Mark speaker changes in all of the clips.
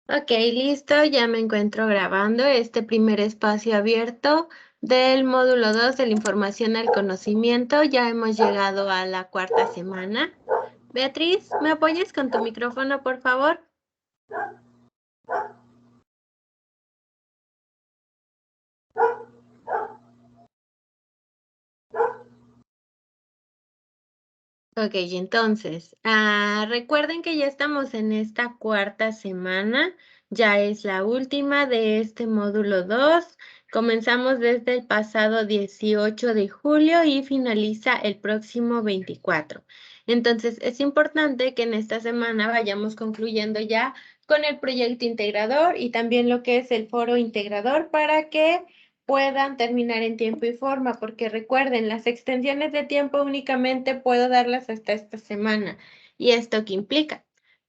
Speaker 1: Ok, listo, ya me encuentro grabando este primer espacio abierto del módulo 2 de la información al conocimiento. Ya hemos llegado a la cuarta semana. Beatriz, ¿me apoyas con tu micrófono, por favor? Ok, entonces, recuerden que ya estamos en esta cuarta semana, ya es la última de este módulo 2. Comenzamos desde el pasado 18 de julio y finaliza el próximo 24. Entonces, es importante que en esta semana vayamos concluyendo ya con el proyecto integrador y también lo que es el foro integrador para que puedan terminar en tiempo y forma, porque recuerden, las extensiones de tiempo únicamente puedo darlas hasta esta semana. ¿Y esto qué implica?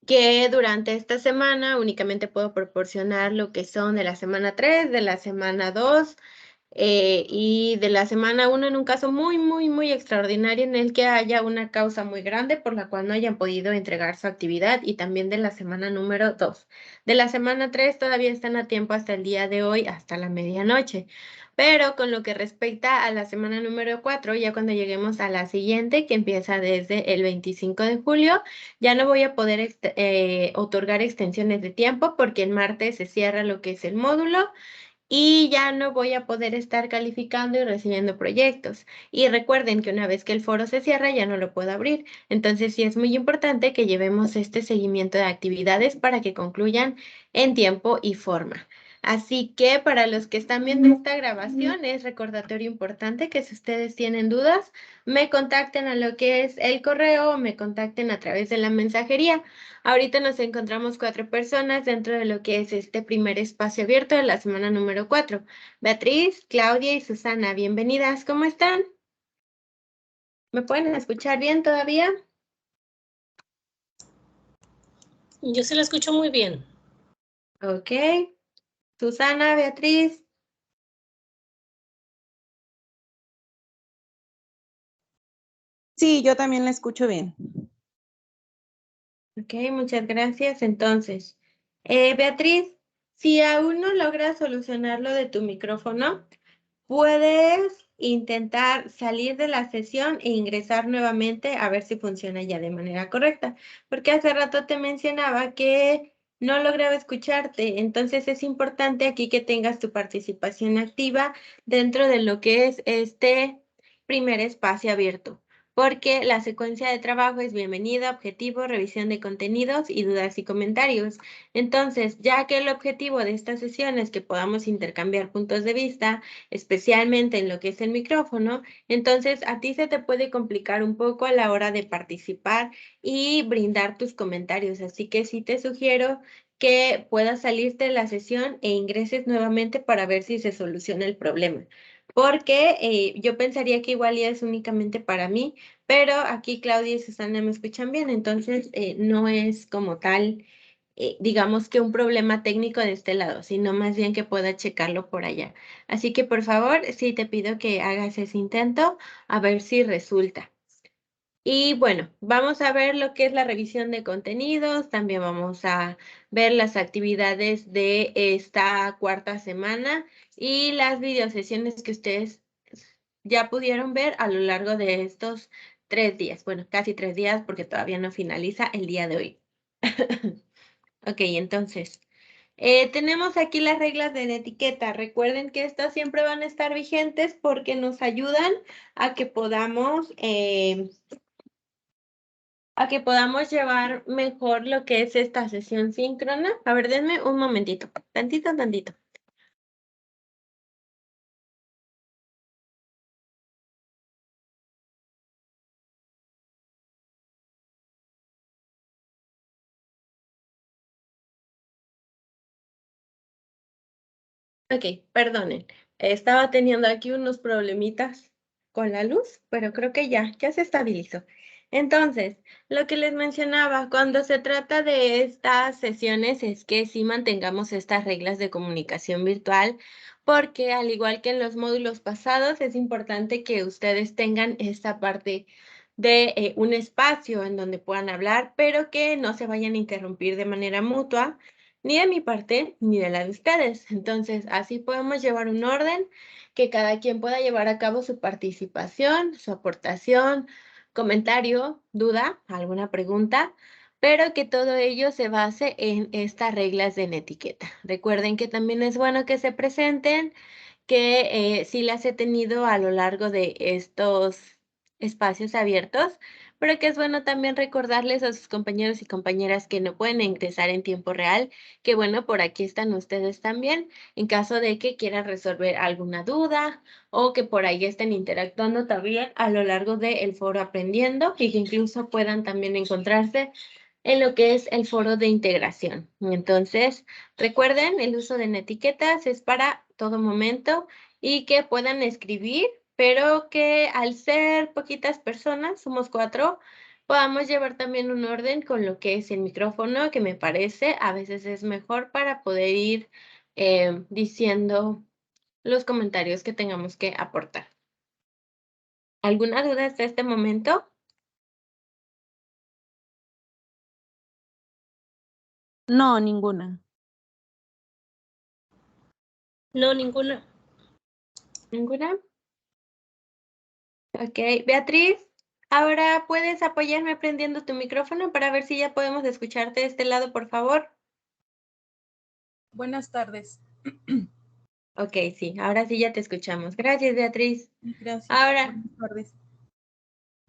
Speaker 1: Que durante esta semana únicamente puedo proporcionar lo que son de la semana 3, de la semana 2 y de la semana 1 en un caso muy extraordinario en el que haya una causa muy grande por la cual no hayan podido entregar su actividad y también de la semana número 2. De la semana 3 todavía están a tiempo hasta el día de hoy, hasta la medianoche. Pero con lo que respecta a la semana número 4, ya cuando lleguemos a la siguiente, que empieza desde el 25 de julio, ya no voy a poder otorgar extensiones de tiempo porque el martes se cierra lo que es el módulo y ya no voy a poder estar calificando y recibiendo proyectos. Y recuerden que una vez que el foro se cierra ya no lo puedo abrir. Entonces sí es muy importante que llevemos este seguimiento de actividades para que concluyan en tiempo y forma. Así que para los que están viendo esta grabación es recordatorio importante que si ustedes tienen dudas, me contacten a lo que es el correo o me contacten a través de la mensajería. Ahorita nos encontramos 4 personas dentro de lo que es este primer espacio abierto de la semana número 4. Beatriz, Claudia y Susana, bienvenidas. ¿Cómo están? ¿Me pueden escuchar bien todavía?
Speaker 2: Yo se la escucho muy bien.
Speaker 1: Ok. Susana, Beatriz.
Speaker 3: Sí, yo también la escucho bien.
Speaker 1: Ok, muchas gracias. Entonces, Beatriz, si aún no logras solucionar lo de tu micrófono, puedes intentar salir de la sesión e ingresar nuevamente a ver si funciona ya de manera correcta, porque hace rato te mencionaba que no lograba escucharte, entonces es importante aquí que tengas tu participación activa dentro de lo que es este primer espacio abierto. Porque la secuencia de trabajo es bienvenida, objetivo, revisión de contenidos y dudas y comentarios. Entonces, ya que el objetivo de esta sesión es que podamos intercambiar puntos de vista, especialmente en lo que es el micrófono, entonces a ti se te puede complicar un poco a la hora de participar y brindar tus comentarios. Así que sí te sugiero que puedas salirte de la sesión e ingreses nuevamente para ver si se soluciona el problema. Porque yo pensaría que igual ya es únicamente para mí, pero aquí Claudia y Susana me escuchan bien, entonces no es como tal digamos que un problema técnico de este lado, sino más bien que pueda checarlo por allá. Así que por favor, sí te pido que hagas ese intento a ver si resulta. Y bueno, vamos a ver lo que es la revisión de contenidos, también vamos a ver las actividades de esta cuarta semana y las videosesiones que ustedes ya pudieron ver a lo largo de estos 3 días. Bueno, casi 3 días porque todavía no finaliza el día de hoy. Ok, entonces, tenemos aquí las reglas de la etiqueta. Recuerden que estas siempre van a estar vigentes porque nos ayudan a que podamos llevar mejor lo que es esta sesión síncrona. A ver, denme un momentito, tantito. Ok, perdonen. Estaba teniendo aquí unos problemitas con la luz, pero creo que ya se estabilizó. Entonces, lo que les mencionaba, cuando se trata de estas sesiones es que sí mantengamos estas reglas de comunicación virtual, porque al igual que en los módulos pasados, es importante que ustedes tengan esta parte de un espacio en donde puedan hablar, pero que no se vayan a interrumpir de manera mutua ni de mi parte, ni de la de ustedes. Entonces, así podemos llevar un orden que cada quien pueda llevar a cabo su participación, su aportación, comentario, duda, alguna pregunta, pero que todo ello se base en estas reglas de etiqueta. Recuerden que también es bueno que se presenten, que sí las he tenido a lo largo de estos espacios abiertos, pero que es bueno también recordarles a sus compañeros y compañeras que no pueden ingresar en tiempo real, que bueno, por aquí están ustedes también, en caso de que quieran resolver alguna duda o que por ahí estén interactuando también a lo largo del foro aprendiendo y que incluso puedan también encontrarse en lo que es el foro de integración. Entonces, recuerden, el uso de etiquetas es para todo momento y que puedan escribir, pero que al ser poquitas personas, somos 4, podamos llevar también un orden con lo que es el micrófono, que me parece a veces es mejor para poder ir diciendo los comentarios que tengamos que aportar. ¿Alguna duda hasta este momento?
Speaker 3: No, ninguna.
Speaker 2: No, ninguna.
Speaker 1: ¿Ninguna? Ok, Beatriz, ahora puedes apoyarme prendiendo tu micrófono para ver si ya podemos escucharte de este lado, por favor.
Speaker 4: Buenas tardes.
Speaker 1: Ok, sí, ahora sí ya te escuchamos. Gracias, Beatriz.
Speaker 4: Gracias.
Speaker 1: Ahora,
Speaker 4: Buenas tardes.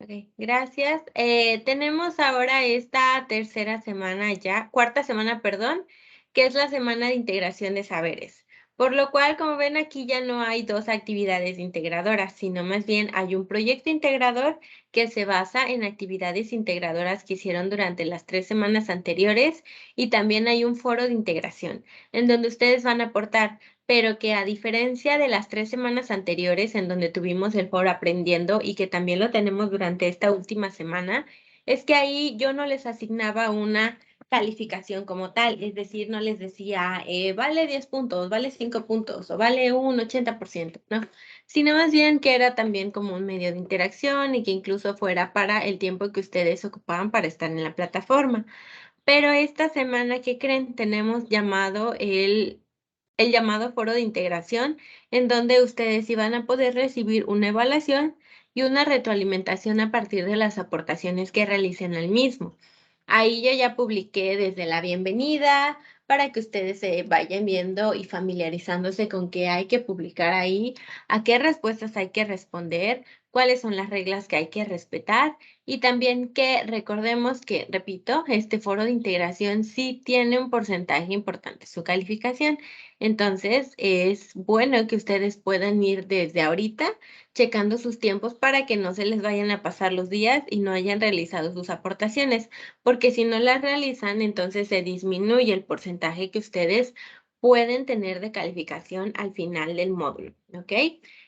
Speaker 1: ok, gracias. Tenemos ahora esta tercera semana ya, cuarta semana, perdón, que es la semana de integración de saberes. Por lo cual, como ven, aquí ya no hay 2 actividades integradoras, sino más bien hay un proyecto integrador que se basa en actividades integradoras que hicieron durante las 3 semanas anteriores y también hay un foro de integración en donde ustedes van a aportar, pero que a diferencia de las 3 semanas anteriores en donde tuvimos el foro aprendiendo y que también lo tenemos durante esta última semana, es que ahí yo no les asignaba una calificación como tal, es decir, no les decía, vale 10 puntos, vale 5 puntos o vale un 80%, ¿no? Sino más bien que era también como un medio de interacción y que incluso fuera para el tiempo que ustedes ocupaban para estar en la plataforma. Pero esta semana, ¿qué creen? Tenemos llamado el llamado foro de integración, en donde ustedes iban a poder recibir una evaluación y una retroalimentación a partir de las aportaciones que realicen al mismo. Ahí yo ya publiqué desde la bienvenida para que ustedes se vayan viendo y familiarizándose con qué hay que publicar ahí, a qué respuestas hay que responder, cuáles son las reglas que hay que respetar y también que recordemos que, repito, este foro de integración sí tiene un porcentaje importante, su calificación. Entonces, es bueno que ustedes puedan ir desde ahorita checando sus tiempos para que no se les vayan a pasar los días y no hayan realizado sus aportaciones, porque si no las realizan, entonces se disminuye el porcentaje que ustedes pueden tener de calificación al final del módulo, ¿ok?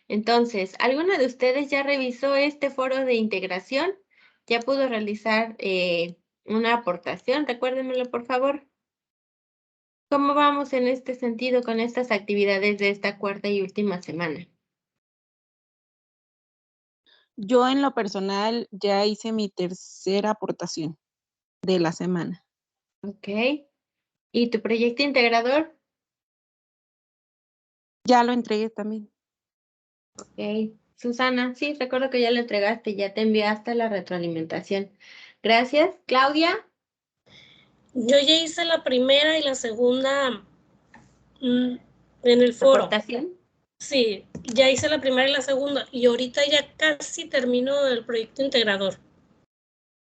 Speaker 1: Entonces, ¿alguno de ustedes ya revisó este foro de integración? ¿Ya pudo realizar una aportación? Recuérdenmelo, por favor. ¿Cómo vamos en este sentido con estas actividades de esta cuarta y última semana?
Speaker 3: Yo en lo personal ya hice mi tercera aportación de la semana.
Speaker 1: Ok. ¿Y tu proyecto integrador?
Speaker 3: Ya lo entregué también.
Speaker 1: Ok. Susana, sí, recuerdo que ya lo entregaste, ya te enviaste la retroalimentación. Gracias. Claudia.
Speaker 2: Yo ya hice la primera y la segunda en el foro.
Speaker 1: ¿Aportación?
Speaker 2: Sí, ya hice la primera y la segunda y ahorita ya casi termino el proyecto integrador.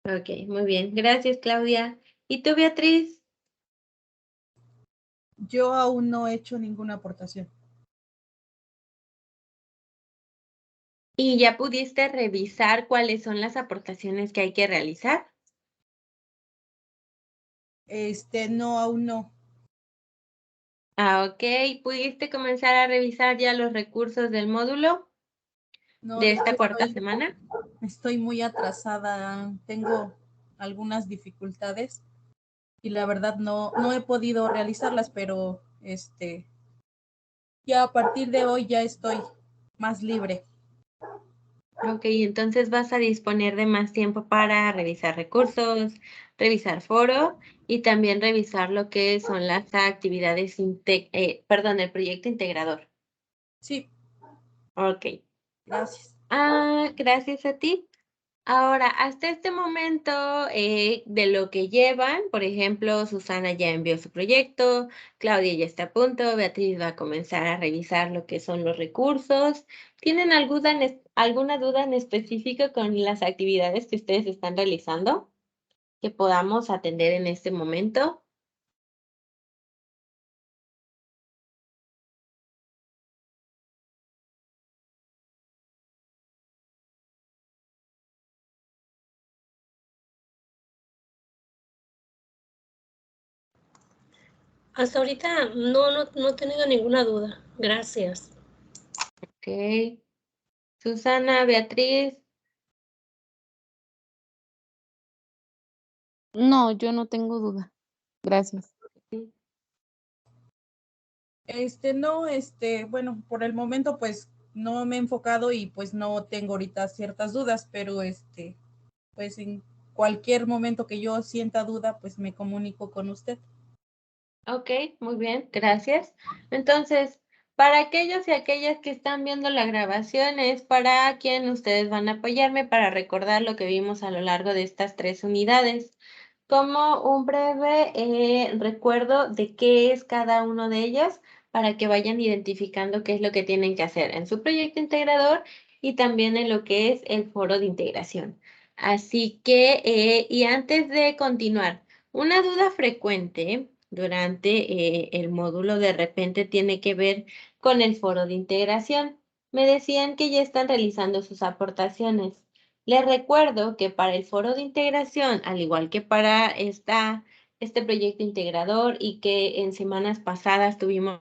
Speaker 1: Ok, muy bien. Gracias, Claudia. ¿Y tú, Beatriz?
Speaker 4: Yo aún no he hecho ninguna aportación.
Speaker 1: ¿Y ya pudiste revisar cuáles son las aportaciones que hay que realizar?
Speaker 4: No, aún no.
Speaker 1: Ah, ok. ¿Pudiste comenzar a revisar ya los recursos del módulo
Speaker 4: No,
Speaker 1: de
Speaker 4: de
Speaker 1: esta
Speaker 4: hecho
Speaker 1: cuarta semana?
Speaker 4: estoy muy atrasada. Tengo algunas dificultades y la verdad no he podido realizarlas, pero ya a partir de hoy ya estoy más libre.
Speaker 1: Ok, entonces vas a disponer de más tiempo para revisar recursos, revisar foro y también revisar lo que son las actividades, el proyecto integrador.
Speaker 4: Sí,
Speaker 1: Ok.
Speaker 4: gracias.
Speaker 1: Gracias a ti. Ahora, hasta este momento de lo que llevan, por ejemplo, Susana ya envió su proyecto, Claudia ya está a punto, Beatriz va a comenzar a revisar lo que son los recursos. ¿Tienen alguna duda en específico con las actividades que ustedes están realizando que podamos atender en este momento?
Speaker 2: Hasta ahorita no he tenido ninguna duda. Gracias.
Speaker 1: Ok. Susana, Beatriz.
Speaker 3: No, yo no tengo duda. Gracias.
Speaker 4: No, bueno, por el momento pues no me he enfocado y pues no tengo ahorita ciertas dudas, pero pues en cualquier momento que yo sienta duda, pues me comunico con usted.
Speaker 1: Ok, muy bien, gracias. Entonces, para aquellos y aquellas que están viendo la grabación, es para quien ustedes van a apoyarme para recordar lo que vimos a lo largo de estas 3 unidades, como un breve recuerdo de qué es cada uno de ellos, para que vayan identificando qué es lo que tienen que hacer en su proyecto integrador y también en lo que es el foro de integración. Así que, y antes de continuar, una duda frecuente durante el módulo de repente tiene que ver con el foro de integración. Me decían que ya están realizando sus aportaciones. Les recuerdo que para el foro de integración, al igual que para este proyecto integrador y que en semanas pasadas tuvimos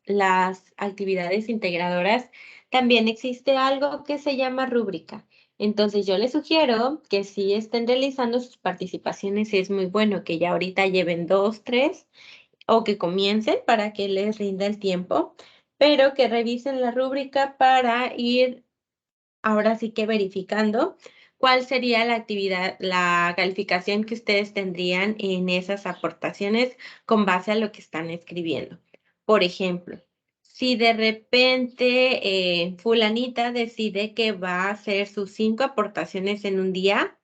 Speaker 1: las actividades integradoras, también existe algo que se llama rúbrica. Entonces yo les sugiero que si estén realizando sus participaciones, es muy bueno que ya ahorita lleven 2, 3 o que comiencen para que les rinda el tiempo, pero que revisen la rúbrica para ir ahora sí que verificando cuál sería la actividad, la calificación que ustedes tendrían en esas aportaciones con base a lo que están escribiendo. Por ejemplo, si de repente fulanita decide que va a hacer sus 5 aportaciones en un día,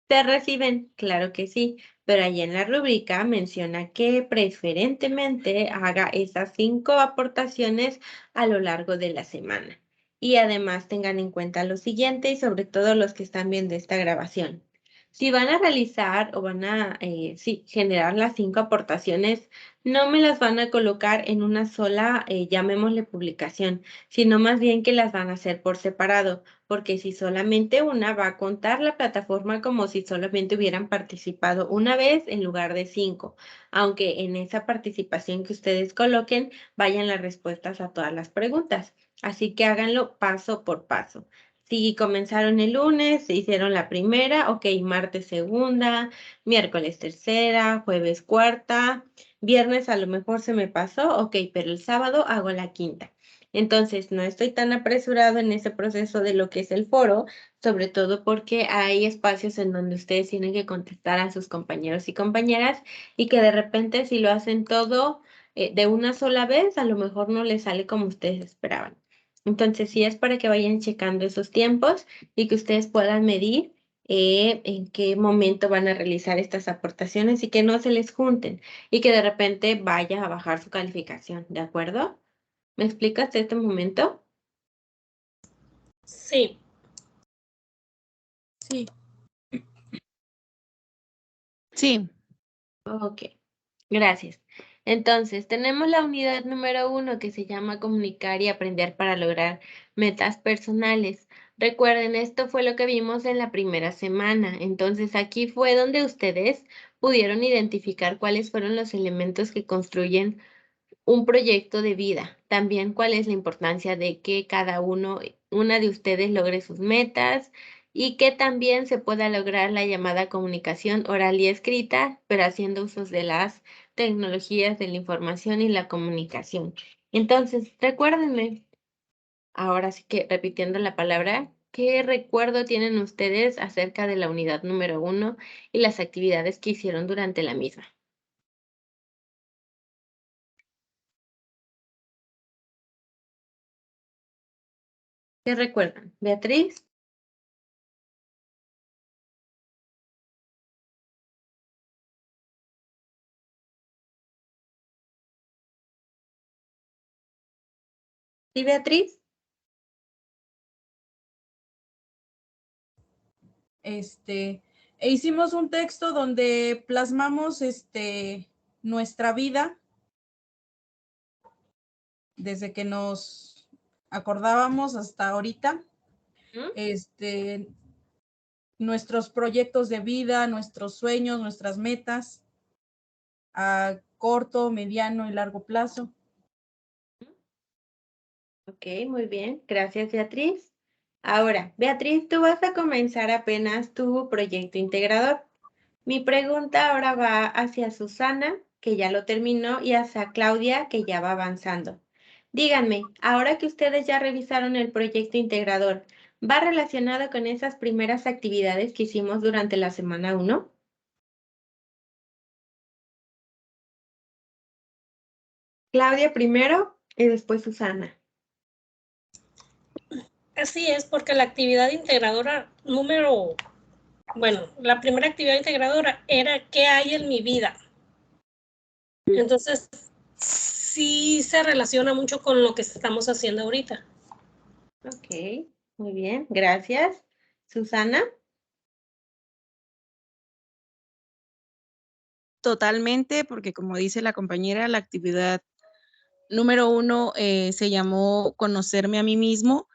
Speaker 1: ¿se reciben? Claro que sí, pero allí en la rúbrica menciona que preferentemente haga esas 5 aportaciones a lo largo de la semana. Y además tengan en cuenta lo siguiente y sobre todo los que están viendo esta grabación. Si van a realizar o van a generar las 5 aportaciones, no me las van a colocar en una sola, llamémosle publicación, sino más bien que las van a hacer por separado, porque si solamente una va a contar la plataforma como si solamente hubieran participado una vez en lugar de 5, aunque en esa participación que ustedes coloquen vayan las respuestas a todas las preguntas. Así que háganlo paso por paso. Si comenzaron el lunes, hicieron la primera, ok, martes segunda, miércoles tercera, jueves cuarta, viernes a lo mejor se me pasó, ok, pero el sábado hago la quinta. Entonces, no estoy tan apresurado en ese proceso de lo que es el foro, sobre todo porque hay espacios en donde ustedes tienen que contestar a sus compañeros y compañeras y que de repente si lo hacen todo de una sola vez, a lo mejor no les sale como ustedes esperaban. Entonces, sí es para que vayan checando esos tiempos y que ustedes puedan medir en qué momento van a realizar estas aportaciones y que no se les junten y que de repente vaya a bajar su calificación, ¿de acuerdo? ¿Me explicas hasta este momento?
Speaker 2: Sí.
Speaker 4: Sí,
Speaker 3: Sí,
Speaker 1: Ok, gracias. Entonces, tenemos la unidad número 1 que se llama comunicar y aprender para lograr metas personales. Recuerden, esto fue lo que vimos en la primera semana. Entonces, aquí fue donde ustedes pudieron identificar cuáles fueron los elementos que construyen un proyecto de vida. También cuál es la importancia de que cada una de ustedes logre sus metas y que también se pueda lograr la llamada comunicación oral y escrita, pero haciendo usos de las tecnologías de la información y la comunicación. Entonces, recuérdenme, ahora sí que repitiendo la palabra, ¿qué recuerdo tienen ustedes acerca de la unidad número 1 y las actividades que hicieron durante la misma? ¿Qué recuerdan? Beatriz. ¿Sí, Beatriz?
Speaker 4: E hicimos un texto donde plasmamos nuestra vida desde que nos acordábamos hasta ahorita. Nuestros proyectos de vida, nuestros sueños, nuestras metas a corto, mediano y largo plazo.
Speaker 1: Ok, muy bien. Gracias, Beatriz. Ahora, Beatriz, tú vas a comenzar apenas tu proyecto integrador. Mi pregunta ahora va hacia Susana, que ya lo terminó, y hacia Claudia, que ya va avanzando. Díganme, ahora que ustedes ya revisaron el proyecto integrador, ¿va relacionado con esas primeras actividades que hicimos durante la semana 1? Claudia primero y después Susana.
Speaker 2: Así es, porque la actividad integradora la primera actividad integradora era ¿qué hay en mi vida? Entonces, sí se relaciona mucho con lo que estamos haciendo ahorita.
Speaker 1: Ok, muy bien, gracias. Susana.
Speaker 3: Totalmente, porque como dice la compañera, la actividad número 1 se llamó Conocerme a mí mismo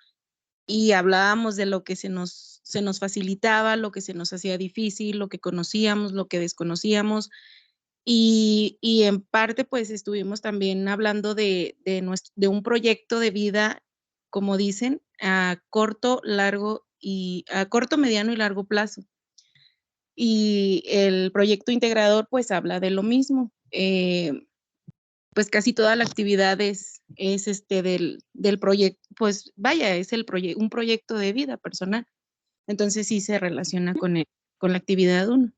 Speaker 3: y hablábamos de lo que se nos facilitaba, lo que se nos hacía difícil, lo que conocíamos, lo que desconocíamos. Y en parte, pues estuvimos también hablando de un proyecto de vida, como dicen, a corto, mediano y largo plazo. Y el proyecto integrador, pues habla de lo mismo. Pues casi toda la actividad es del proyecto, pues vaya, es un proyecto de vida personal. Entonces sí se relaciona con la actividad 1.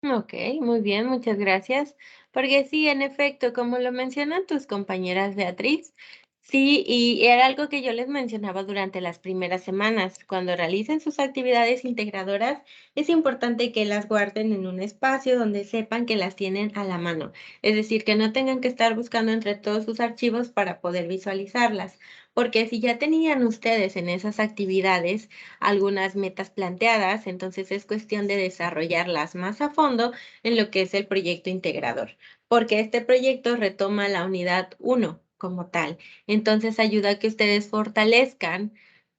Speaker 1: Ok, muy bien, muchas gracias. Porque sí, en efecto, como lo mencionan tus compañeras Beatriz, sí, y era algo que yo les mencionaba durante las primeras semanas. Cuando realicen sus actividades integradoras, es importante que las guarden en un espacio donde sepan que las tienen a la mano. Es decir, que no tengan que estar buscando entre todos sus archivos para poder visualizarlas. Porque si ya tenían ustedes en esas actividades algunas metas planteadas, entonces es cuestión de desarrollarlas más a fondo en lo que es el proyecto integrador, porque este proyecto retoma la unidad 1 como tal. Entonces ayuda a que ustedes fortalezcan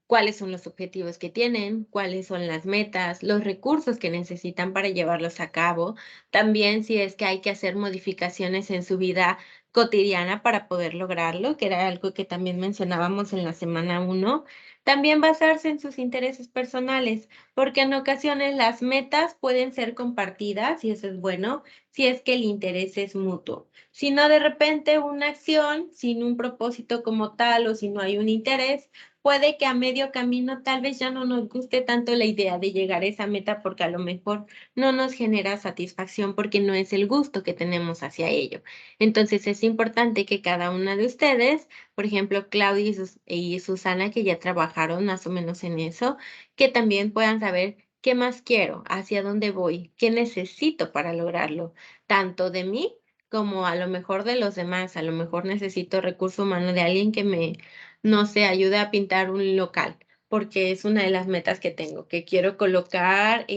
Speaker 1: cuáles son los objetivos que tienen, cuáles son las metas, los recursos que necesitan para llevarlos a cabo. También si es que hay que hacer modificaciones en su vida cotidiana para poder lograrlo, que era algo que también mencionábamos en la semana 1. También basarse en sus intereses personales, porque en ocasiones las metas pueden ser compartidas y eso es bueno si es que el interés es mutuo. Si no, de repente una acción sin un propósito como tal o si no hay un interés, puede que a medio camino tal vez ya no nos guste tanto la idea de llegar a esa meta porque a lo mejor no nos genera satisfacción porque no es el gusto que tenemos hacia ello. Entonces es importante que cada una de ustedes, por ejemplo, Claudia y Susana, que ya trabajaron más o menos en eso, que también puedan saber qué más quiero, hacia dónde voy, qué necesito para lograrlo, tanto de mí como a lo mejor de los demás. A lo mejor necesito recurso humano de alguien que me, no sé, ayude a pintar un local, porque es una de las metas que tengo, que quiero colocar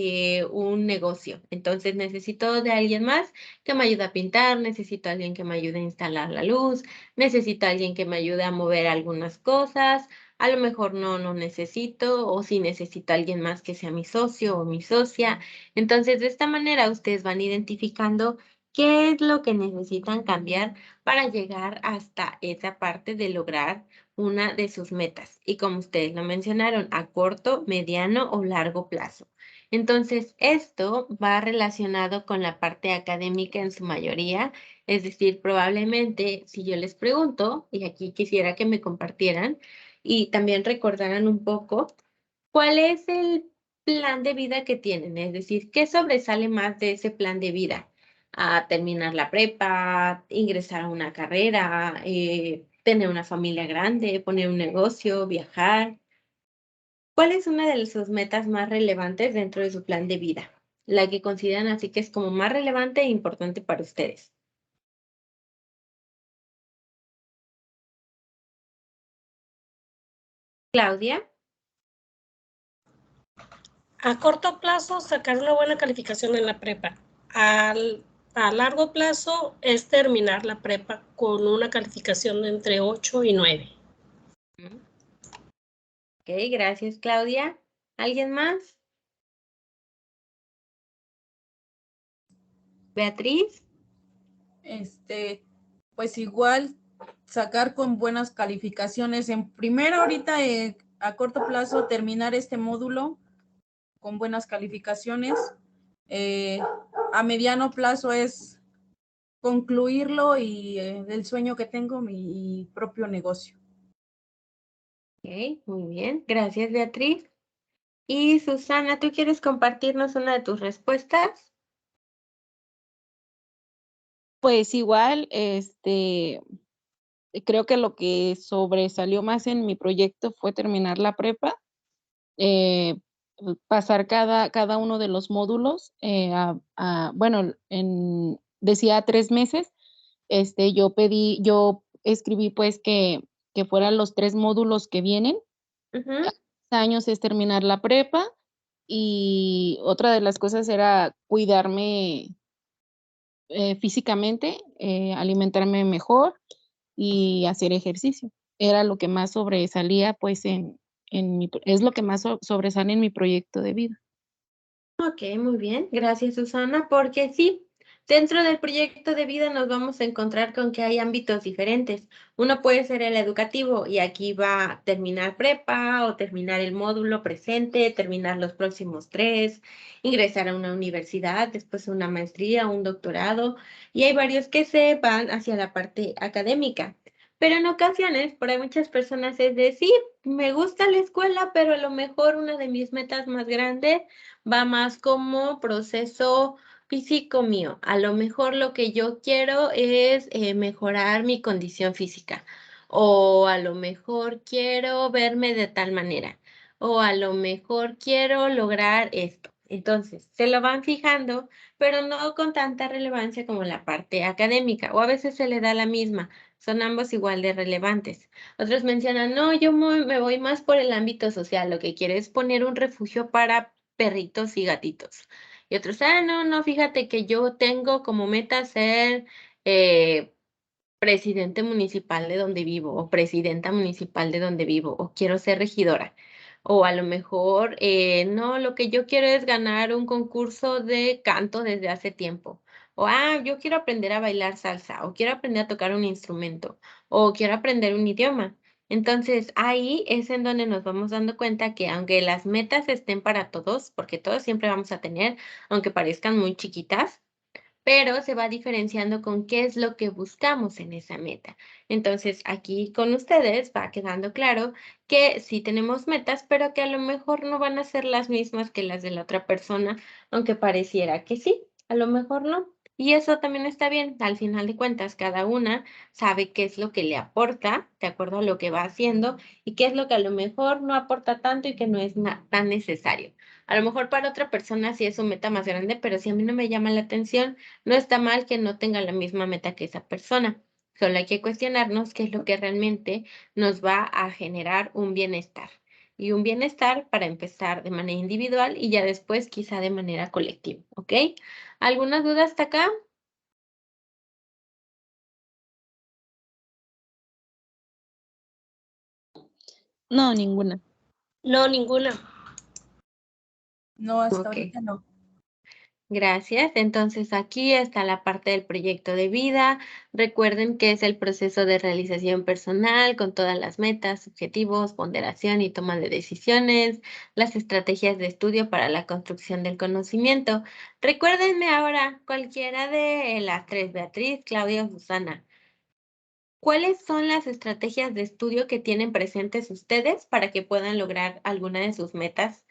Speaker 1: un negocio. Entonces necesito de alguien más que me ayude a pintar, necesito a alguien que me ayude a instalar la luz, necesito a alguien que me ayude a mover algunas cosas. A lo mejor no necesito, o si necesito a alguien más que sea mi socio o mi socia. Entonces, de esta manera ustedes van identificando qué es lo que necesitan cambiar para llegar hasta esa parte de lograr una de sus metas. Y como ustedes lo mencionaron, a corto, mediano o largo plazo. Entonces, esto va relacionado con la parte académica en su mayoría. Es decir, probablemente si yo les pregunto, y aquí quisiera que me compartieran y también recordaran un poco ¿cuál es el plan de vida que tienen? Es decir, ¿qué sobresale más de ese plan de vida? A terminar la prepa, ingresar a una carrera, tener una familia grande, poner un negocio, viajar. ¿Cuál es una de sus metas más relevantes dentro de su plan de vida? La que consideran así que es como más relevante e importante para ustedes. Claudia.
Speaker 2: A corto plazo, sacar una buena calificación en la prepa. A largo plazo es terminar la prepa con una calificación de entre 8 y 9.
Speaker 1: Ok, gracias, Claudia. ¿Alguien más? Beatriz.
Speaker 4: Pues igual sacar con buenas calificaciones. En primera, ahorita a corto plazo, terminar este módulo con buenas calificaciones. A mediano plazo es concluirlo y el sueño que tengo, mi propio negocio.
Speaker 1: Ok, muy bien. Gracias, Beatriz. Y Susana, ¿tú quieres compartirnos una de tus respuestas?
Speaker 3: Pues igual, creo que lo que sobresalió más en mi proyecto fue terminar la prepa, pasar cada uno de los módulos, bueno, decía 3 meses, yo escribí pues que fueran los 3 módulos que vienen.
Speaker 1: Ujú.
Speaker 3: Años es terminar la prepa y otra de las cosas era cuidarme físicamente, alimentarme mejor y hacer ejercicio. Era lo que más sobresalía, pues, es lo que más sobresale en mi proyecto de vida.
Speaker 1: Ok, muy bien. Gracias, Susana, porque sí, dentro del proyecto de vida nos vamos a encontrar con que hay ámbitos diferentes. Uno puede ser el educativo y aquí va a terminar prepa o terminar el módulo presente, terminar los próximos 3, ingresar a una universidad, después una maestría, un doctorado, y hay varios que se van hacia la parte académica. Pero en ocasiones, para muchas personas es decir, me gusta la escuela, pero a lo mejor una de mis metas más grandes va más como proceso físico mío. A lo mejor lo que yo quiero es mejorar mi condición física o a lo mejor quiero verme de tal manera o a lo mejor quiero lograr esto. Entonces, se lo van fijando, pero no con tanta relevancia como la parte académica o a veces se le da la misma. Son ambos igual de relevantes. Otros mencionan, no, yo me voy más por el ámbito social, lo que quiero es poner un refugio para perritos y gatitos. Y otros, no, fíjate que yo tengo como meta ser presidente municipal de donde vivo o presidenta municipal de donde vivo o quiero ser regidora. O a lo mejor, no, lo que yo quiero es ganar un concurso de canto desde hace tiempo. O, yo quiero aprender a bailar salsa o quiero aprender a tocar un instrumento o quiero aprender un idioma. Entonces, ahí es en donde nos vamos dando cuenta que aunque las metas estén para todos, porque todos siempre vamos a tener, aunque parezcan muy chiquitas, pero se va diferenciando con qué es lo que buscamos en esa meta. Entonces, aquí con ustedes va quedando claro que sí tenemos metas, pero que a lo mejor no van a ser las mismas que las de la otra persona, aunque pareciera que sí, a lo mejor no. Y eso también está bien. Al final de cuentas, cada una sabe qué es lo que le aporta, de acuerdo a lo que va haciendo, y qué es lo que a lo mejor no aporta tanto y que no es tan necesario. A lo mejor para otra persona sí es su meta más grande, pero si a mí no me llama la atención, no está mal que no tenga la misma meta que esa persona. Solo hay que cuestionarnos qué es lo que realmente nos va a generar un bienestar. Y un bienestar para empezar de manera individual y ya después quizá de manera colectiva, ¿ok? ¿Alguna duda hasta acá?
Speaker 3: No, ninguna.
Speaker 2: No, ninguna.
Speaker 4: No, hasta
Speaker 1: Ok.
Speaker 4: ahorita no.
Speaker 1: Gracias. Entonces aquí está la parte del proyecto de vida. Recuerden que es el proceso de realización personal con todas las metas, objetivos, ponderación y toma de decisiones, las estrategias de estudio para la construcción del conocimiento. Recuérdenme ahora cualquiera de las tres, Beatriz, Claudia o Susana. ¿cuáles son las estrategias de estudio que tienen presentes ustedes para que puedan lograr alguna de sus metas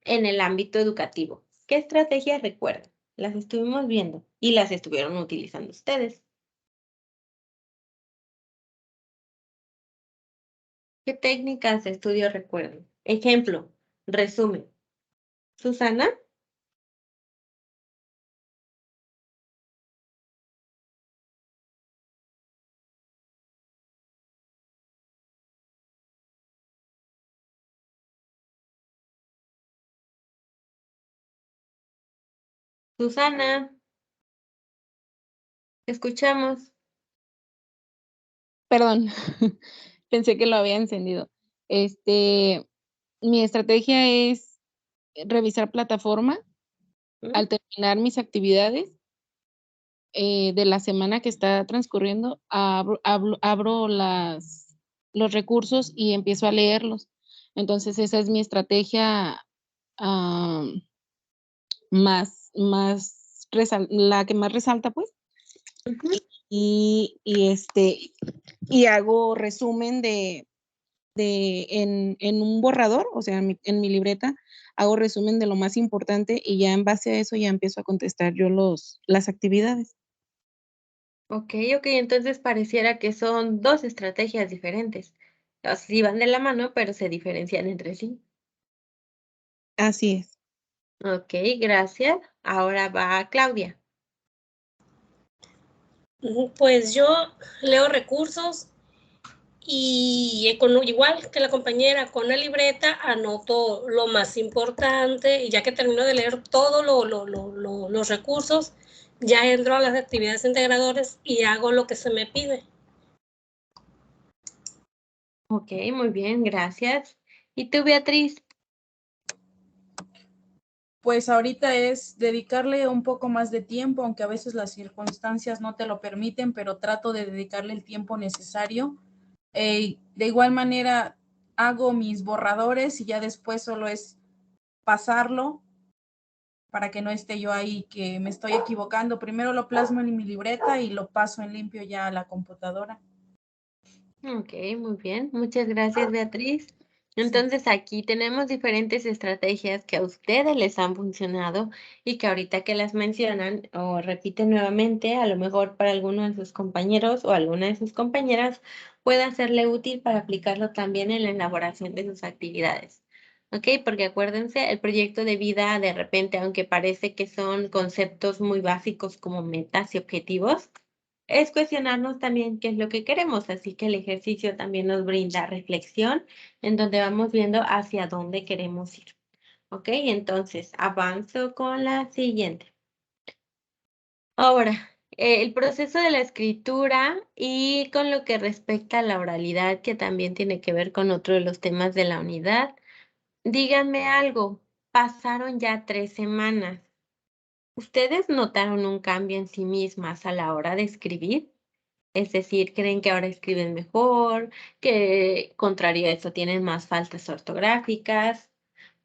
Speaker 1: en el ámbito educativo? ¿Qué estrategias recuerdan? Las estuvimos viendo y las estuvieron utilizando ustedes. ¿Qué técnicas de estudio recuerdan? Ejemplo, resumen. Susana. Susana, te escuchamos.
Speaker 3: Perdón, pensé que lo había encendido. Mi estrategia es revisar plataforma al terminar mis actividades de la semana que está transcurriendo, abro los recursos y empiezo a leerlos. Entonces, esa es mi estrategia la que más resalta, pues. Y hago resumen en un borrador, o sea, en mi libreta, hago resumen de lo más importante y ya en base a eso ya empiezo a contestar yo las actividades.
Speaker 1: Ok, entonces pareciera que son dos estrategias diferentes. O sea, sí van de la mano, pero se diferencian entre sí.
Speaker 3: Así es.
Speaker 1: Ok, gracias. Ahora va Claudia.
Speaker 2: Pues yo leo recursos y igual que la compañera, con la libreta anoto lo más importante y ya que termino de leer todos los recursos, ya entro a las actividades integradoras y hago lo que se me pide.
Speaker 1: Ok, muy bien, gracias. ¿Y tú, Beatriz?
Speaker 4: Pues ahorita es dedicarle un poco más de tiempo, aunque a veces las circunstancias no te lo permiten, pero trato de dedicarle el tiempo necesario. De igual manera, hago mis borradores y ya después solo es pasarlo para que no esté yo ahí que me estoy equivocando. Primero lo plasmo en mi libreta y lo paso en limpio ya a la computadora.
Speaker 1: Ok, muy bien. Muchas gracias, Beatriz. Entonces aquí tenemos diferentes estrategias que a ustedes les han funcionado y que ahorita que las mencionan o repiten nuevamente, a lo mejor para alguno de sus compañeros o alguna de sus compañeras pueda serle útil para aplicarlo también en la elaboración de sus actividades. Ok, porque acuérdense, el proyecto de vida de repente, aunque parece que son conceptos muy básicos como metas y objetivos, es cuestionarnos también qué es lo que queremos, así que el ejercicio también nos brinda reflexión en donde vamos viendo hacia dónde queremos ir. ¿Ok? Entonces, avanzo con la siguiente. Ahora, el proceso de la escritura y con lo que respecta a la oralidad, que también tiene que ver con otro de los temas de la unidad. Díganme algo, pasaron ya 3 semanas. ¿Ustedes notaron un cambio en sí mismas a la hora de escribir? Es decir, creen que ahora escriben mejor, que contrario a eso tienen más faltas ortográficas.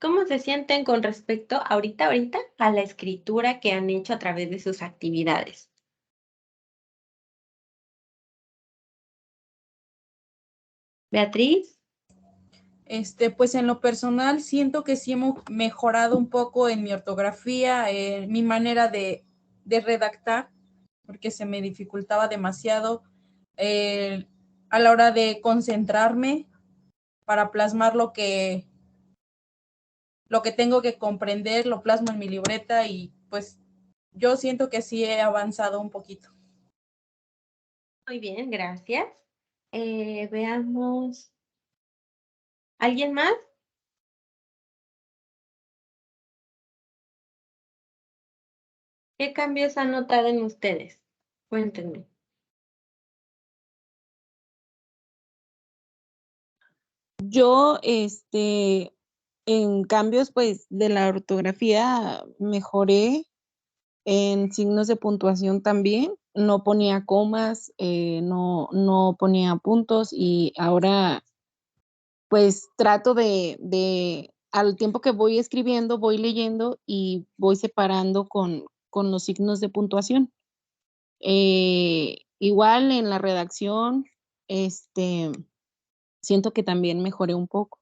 Speaker 1: ¿Cómo se sienten con respecto ahorita, a la escritura que han hecho a través de sus actividades? Beatriz.
Speaker 4: Pues en lo personal siento que sí hemos mejorado un poco en mi ortografía, mi manera de redactar, porque se me dificultaba demasiado a la hora de concentrarme para plasmar lo que tengo que comprender, lo plasmo en mi libreta y pues yo siento que sí he avanzado un poquito.
Speaker 1: Muy bien, gracias. Veamos. ¿Alguien más? ¿Qué cambios han notado en ustedes? Cuéntenme.
Speaker 3: Yo, en cambios, pues, de la ortografía mejoré, en signos de puntuación también, no ponía comas, no ponía puntos y ahora, pues, trato al tiempo que voy escribiendo, voy leyendo y voy separando con los signos de puntuación. Igual en la redacción, siento que también mejoré un poco.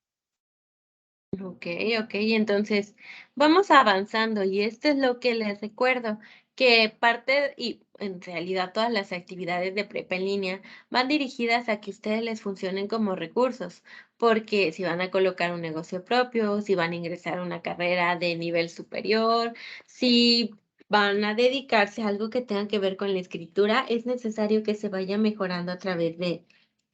Speaker 1: Ok, entonces vamos avanzando y esto es lo que les recuerdo, que parte y en realidad todas las actividades de prepa en línea van dirigidas a que ustedes les funcionen como recursos, porque si van a colocar un negocio propio, si van a ingresar a una carrera de nivel superior, si van a dedicarse a algo que tenga que ver con la escritura, es necesario que se vaya mejorando a través de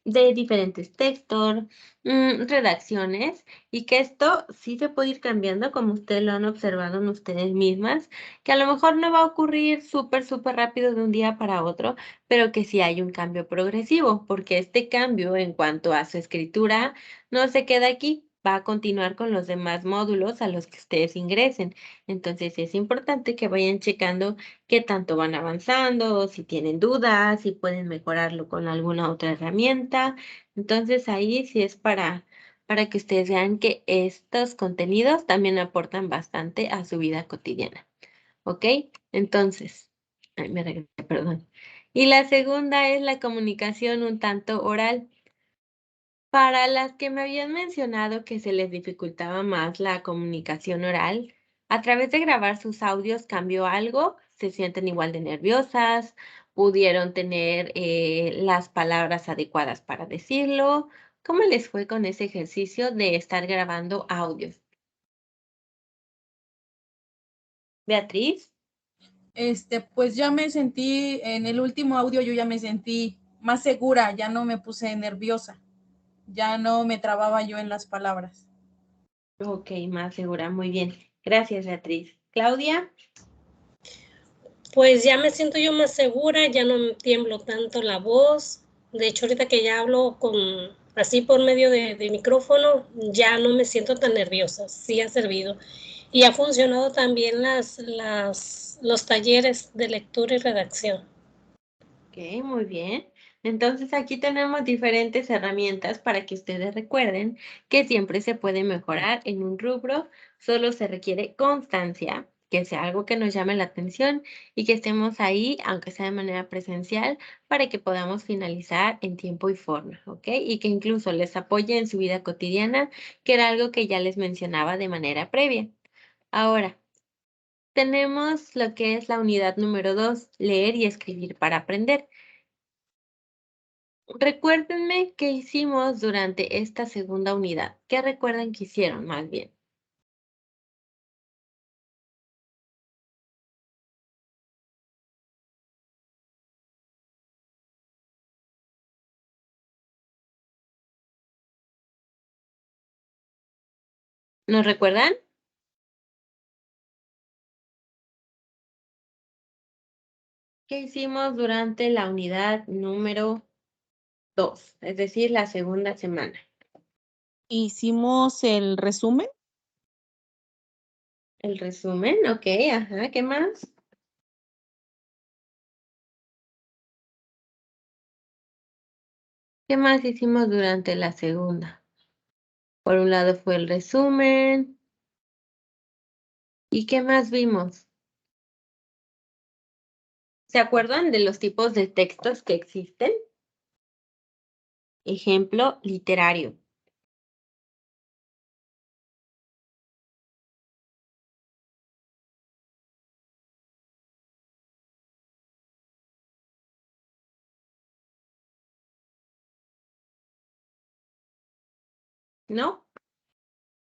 Speaker 1: diferentes textos, redacciones, y que esto sí se puede ir cambiando como ustedes lo han observado en ustedes mismas, que a lo mejor no va a ocurrir súper rápido de un día para otro, pero que sí hay un cambio progresivo, porque este cambio en cuanto a su escritura no se queda aquí. Va a continuar con los demás módulos a los que ustedes ingresen. Entonces es importante que vayan checando qué tanto van avanzando, si tienen dudas, si pueden mejorarlo con alguna otra herramienta. Entonces ahí sí es para que ustedes vean que estos contenidos también aportan bastante a su vida cotidiana. ¿Ok? Entonces, ay, me regresé, perdón. Y la segunda es la comunicación un tanto oral. Para las que me habían mencionado que se les dificultaba más la comunicación oral, a través de grabar sus audios cambió algo, se sienten igual de nerviosas, pudieron tener las palabras adecuadas para decirlo. ¿Cómo les fue con ese ejercicio de estar grabando audios? Beatriz.
Speaker 4: Pues ya me sentí, en el último audio yo ya me sentí más segura, ya no me puse nerviosa, ya no me trababa yo en las palabras.
Speaker 1: Ok, más segura, muy bien. Gracias, Beatriz. Claudia.
Speaker 2: Pues ya me siento yo más segura, ya no me tiemblo tanto la voz. De hecho, ahorita que ya hablo así por medio de micrófono, ya no me siento tan nerviosa. Sí ha servido. Y ha funcionado también los talleres de lectura y redacción.
Speaker 1: Ok, muy bien. Entonces aquí tenemos diferentes herramientas para que ustedes recuerden que siempre se puede mejorar en un rubro, solo se requiere constancia, que sea algo que nos llame la atención y que estemos ahí, aunque sea de manera presencial, para que podamos finalizar en tiempo y forma, ¿ok? Y que incluso les apoye en su vida cotidiana, que era algo que ya les mencionaba de manera previa. Ahora, tenemos lo que es la unidad número 2, leer y escribir para aprender. Recuérdenme qué hicimos durante esta segunda unidad. ¿Qué recuerdan que hicieron más bien? ¿Nos recuerdan? ¿Qué hicimos durante la unidad número 2? Es decir, la segunda semana.
Speaker 3: Hicimos el resumen.
Speaker 1: El resumen, ok, ajá, ¿qué más? ¿Qué más hicimos durante la segunda? Por un lado fue el resumen. ¿Y qué más vimos? ¿Se acuerdan de los tipos de textos que existen? Ejemplo literario. ¿No?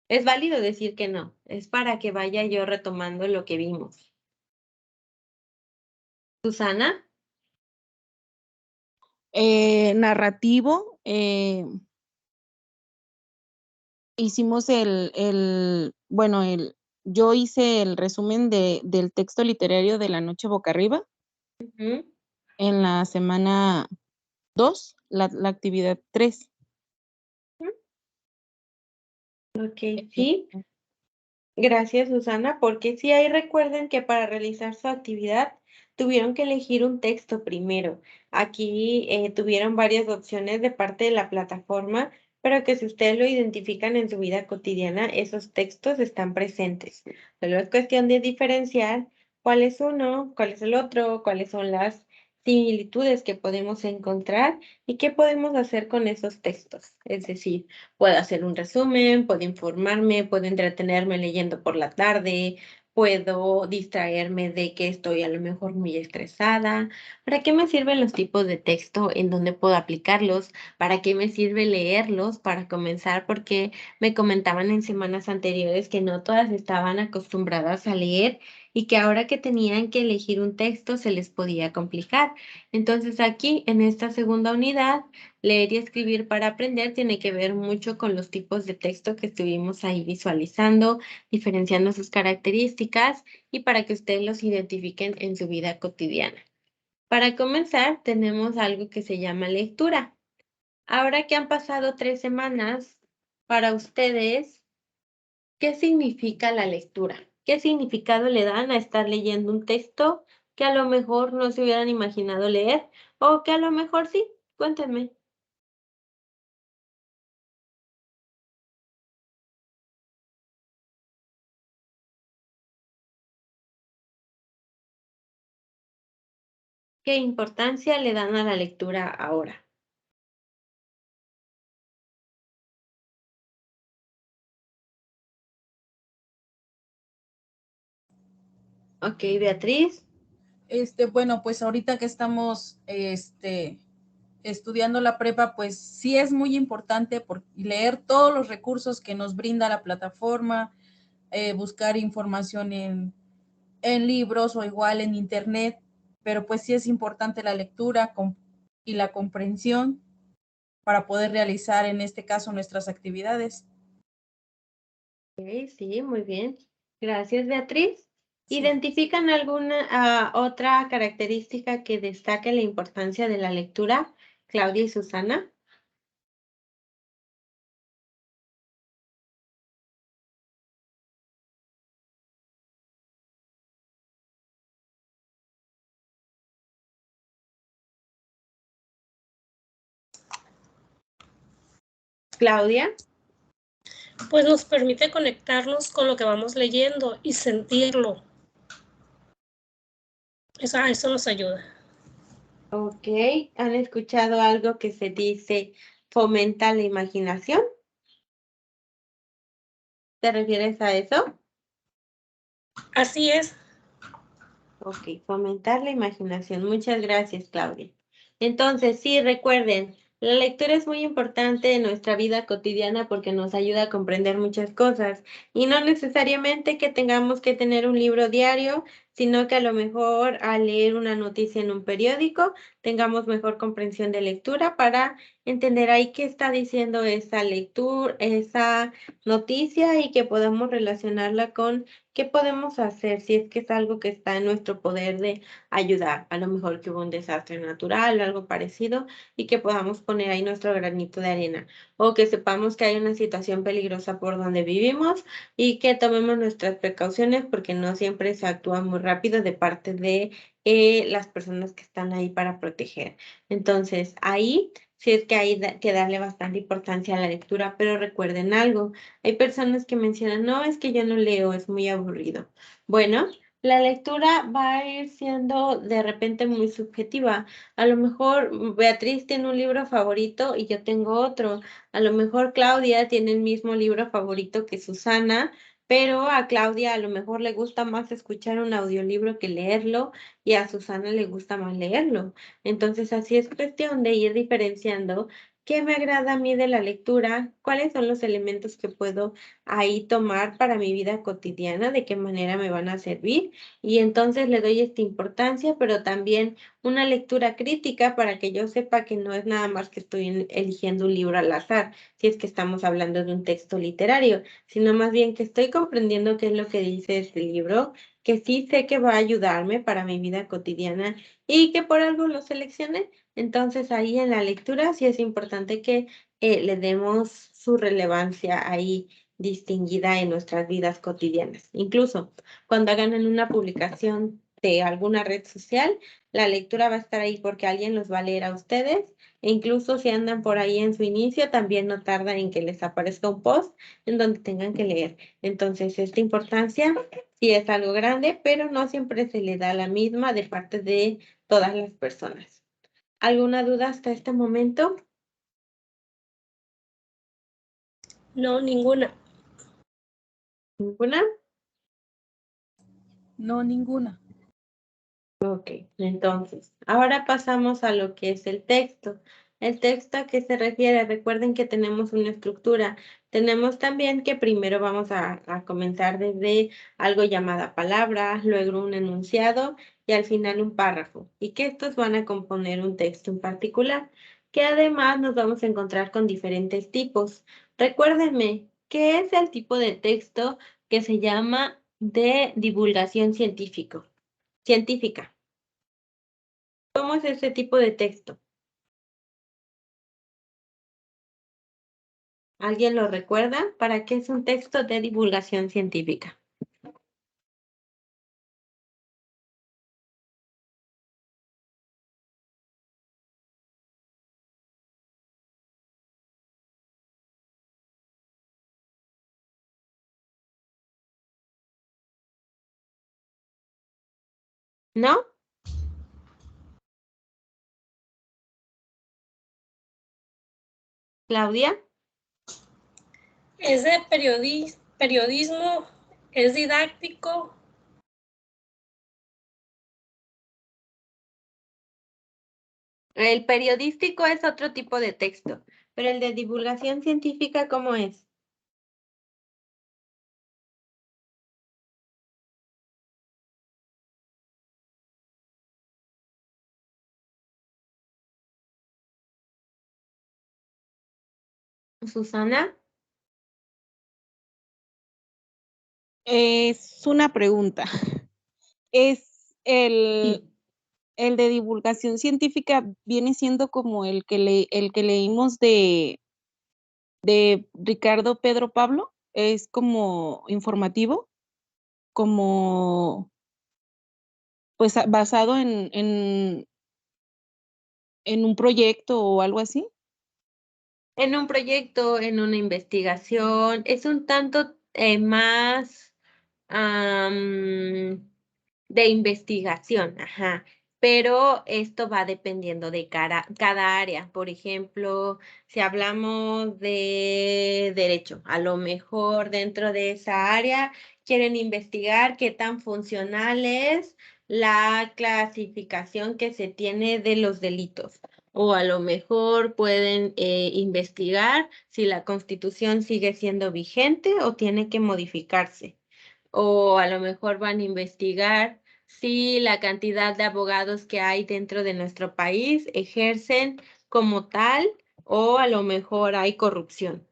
Speaker 1: Es válido decir que no, es para que vaya yo retomando lo que vimos. Susana.
Speaker 3: Narrativo. Hicimos yo hice el resumen del texto literario de La Noche Boca Arriba
Speaker 1: Ujú.
Speaker 3: en la semana 2, la actividad 3.
Speaker 1: Ok, sí. Gracias, Susana, porque sí ahí recuerden que para realizar su actividad tuvieron que elegir un texto primero. Aquí tuvieron varias opciones de parte de la plataforma, pero que si ustedes lo identifican en su vida cotidiana, esos textos están presentes. Solo es cuestión de diferenciar cuál es uno, cuál es el otro, cuáles son las similitudes que podemos encontrar y qué podemos hacer con esos textos. Es decir, puedo hacer un resumen, puedo informarme, puedo entretenerme leyendo por la tarde, puedo distraerme de que estoy a lo mejor muy estresada. ¿Para qué me sirven los tipos de texto? ¿En dónde puedo aplicarlos? ¿Para qué me sirve leerlos? Para comenzar, porque me comentaban en semanas anteriores que no todas estaban acostumbradas a leer y que ahora que tenían que elegir un texto se les podía complicar. Entonces aquí, en esta segunda unidad, leer y escribir para aprender tiene que ver mucho con los tipos de texto que estuvimos ahí visualizando, diferenciando sus características y para que ustedes los identifiquen en su vida cotidiana. Para comenzar, tenemos algo que se llama lectura. Ahora que han pasado 3 semanas, para ustedes, ¿qué significa la lectura? ¿Qué significado le dan a estar leyendo un texto que a lo mejor no se hubieran imaginado leer o que a lo mejor sí? Cuéntenme. ¿Qué importancia le dan a la lectura ahora? Ok, Beatriz.
Speaker 4: Bueno, pues ahorita que estamos estudiando la prepa, pues sí es muy importante leer todos los recursos que nos brinda la plataforma, buscar información en libros o igual en internet, pero pues sí es importante la lectura y la comprensión para poder realizar en este caso nuestras actividades.
Speaker 1: Ok, sí, muy bien. Gracias, Beatriz.
Speaker 4: Sí.
Speaker 1: ¿Identifican alguna otra característica que destaque la importancia de la lectura, Claudia y Susana? Claudia.
Speaker 2: Pues nos permite conectarnos con lo que vamos leyendo y sentirlo. Eso nos ayuda.
Speaker 1: Ok, ¿han escuchado algo que se dice fomenta la imaginación? ¿Te refieres a eso?
Speaker 2: Así es.
Speaker 1: Ok, fomentar la imaginación. Muchas gracias, Claudia. Entonces, sí, recuerden, la lectura es muy importante en nuestra vida cotidiana porque nos ayuda a comprender muchas cosas y no necesariamente que tengamos que tener un libro diario, sino que a lo mejor al leer una noticia en un periódico tengamos mejor comprensión de lectura para entender ahí qué está diciendo esa lectura, esa noticia y que podamos relacionarla con qué podemos hacer si es que es algo que está en nuestro poder de ayudar. A lo mejor que hubo un desastre natural o algo parecido y que podamos poner ahí nuestro granito de arena o que sepamos que hay una situación peligrosa por donde vivimos y que tomemos nuestras precauciones porque no siempre se actúa muy rápido de parte de las personas que están ahí para proteger. Entonces, ahí sí es que hay que darle bastante importancia a la lectura, pero recuerden algo, hay personas que mencionan, no, es que yo no leo, es muy aburrido. Bueno, la lectura va a ir siendo de repente muy subjetiva. A lo mejor Beatriz tiene un libro favorito y yo tengo otro. A lo mejor Claudia tiene el mismo libro favorito que Susana, pero a Claudia a lo mejor le gusta más escuchar un audiolibro que leerlo y a Susana le gusta más leerlo. Entonces, así es cuestión de ir diferenciando qué me agrada a mí de la lectura, cuáles son los elementos que puedo ahí tomar para mi vida cotidiana, de qué manera me van a servir. Y entonces le doy esta importancia, pero también una lectura crítica para que yo sepa que no es nada más que estoy eligiendo un libro al azar, si es que estamos hablando de un texto literario, sino más bien que estoy comprendiendo qué es lo que dice este libro, que sí sé que va a ayudarme para mi vida cotidiana y que por algo lo seleccioné. Entonces ahí en la lectura sí es importante que le demos su relevancia ahí distinguida en nuestras vidas cotidianas. Incluso cuando hagan en una publicación de alguna red social, la lectura va a estar ahí porque alguien los va a leer a ustedes. E incluso si andan por ahí en su inicio, también no tarda en que les aparezca un post en donde tengan que leer. Entonces, esta importancia sí es algo grande, pero no siempre se le da la misma de parte de todas las personas. ¿Alguna duda hasta este momento?
Speaker 2: No, ninguna.
Speaker 1: ¿Ninguna?
Speaker 4: No, ninguna.
Speaker 1: Ok, entonces, ahora pasamos a lo que es el texto. El texto, ¿a qué se refiere? Recuerden que tenemos una estructura. Tenemos también que primero vamos a comenzar desde algo llamada palabra, luego un enunciado y al final un párrafo. Y que estos van a componer un texto en particular, que además nos vamos a encontrar con diferentes tipos. Recuérdenme, ¿qué es el tipo de texto que se llama de divulgación científica? ¿Cómo es ese tipo de texto? ¿Alguien lo recuerda? ¿Para qué es un texto de divulgación científica? ¿No? ¿Claudia?
Speaker 2: Es de periodismo, es didáctico.
Speaker 1: El periodístico es otro tipo de texto, pero el de divulgación científica, ¿cómo es? ¿Susana?
Speaker 3: Es una pregunta. Es
Speaker 1: Sí.
Speaker 3: el de divulgación científica viene siendo como el que leímos de Ricardo Pedro Pablo, es como informativo, como pues basado en un proyecto o algo así.
Speaker 1: En un proyecto, en una investigación, es un tanto más de investigación, ajá. Pero esto va dependiendo de cada área. Por ejemplo, si hablamos de derecho, a lo mejor dentro de esa área quieren investigar qué tan funcional es la clasificación que se tiene de los delitos. O a lo mejor pueden investigar si la Constitución sigue siendo vigente o tiene que modificarse. O a lo mejor van a investigar si la cantidad de abogados que hay dentro de nuestro país ejercen como tal o a lo mejor hay corrupción.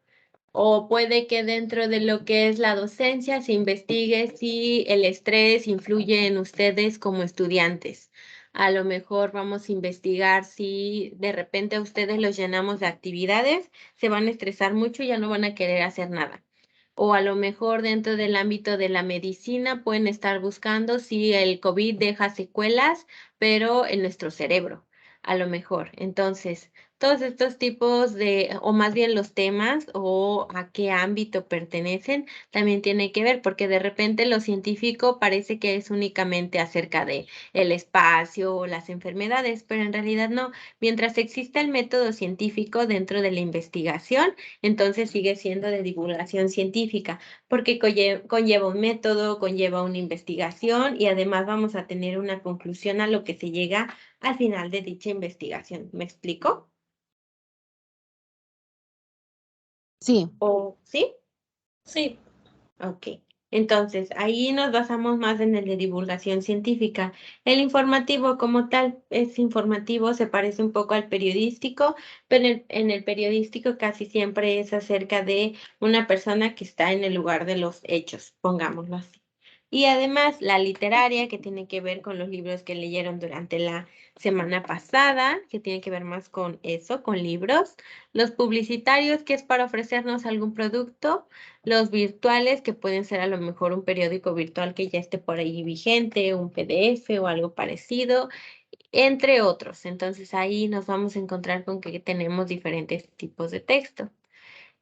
Speaker 1: O puede que dentro de lo que es la docencia se investigue si el estrés influye en ustedes como estudiantes. A lo mejor vamos a investigar si de repente a ustedes los llenamos de actividades, se van a estresar mucho y ya no van a querer hacer nada. O a lo mejor dentro del ámbito de la medicina pueden estar buscando si el COVID deja secuelas, pero en nuestro cerebro, a lo mejor. Entonces, todos estos tipos de, o más bien los temas o a qué ámbito pertenecen, también tiene que ver, porque de repente lo científico parece que es únicamente acerca de el espacio o las enfermedades, pero en realidad no. Mientras exista el método científico dentro de la investigación, entonces sigue siendo de divulgación científica, porque conlleva un método, conlleva una investigación y además vamos a tener una conclusión a lo que se llega al final de dicha investigación. ¿Me explico?
Speaker 3: Sí,
Speaker 1: ¿O sí?
Speaker 2: Sí,
Speaker 1: Ok. Entonces, ahí nos basamos más en el de divulgación científica. El informativo como tal es informativo, se parece un poco al periodístico, pero en el periodístico casi siempre es acerca de una persona que está en el lugar de los hechos, pongámoslo así. Y además la literaria, que tiene que ver con los libros que leyeron durante la semana pasada, que tiene que ver más con eso, con libros. Los publicitarios, que es para ofrecernos algún producto. Los virtuales, que pueden ser a lo mejor un periódico virtual que ya esté por ahí vigente, un PDF o algo parecido, entre otros. Entonces ahí nos vamos a encontrar con que tenemos diferentes tipos de texto.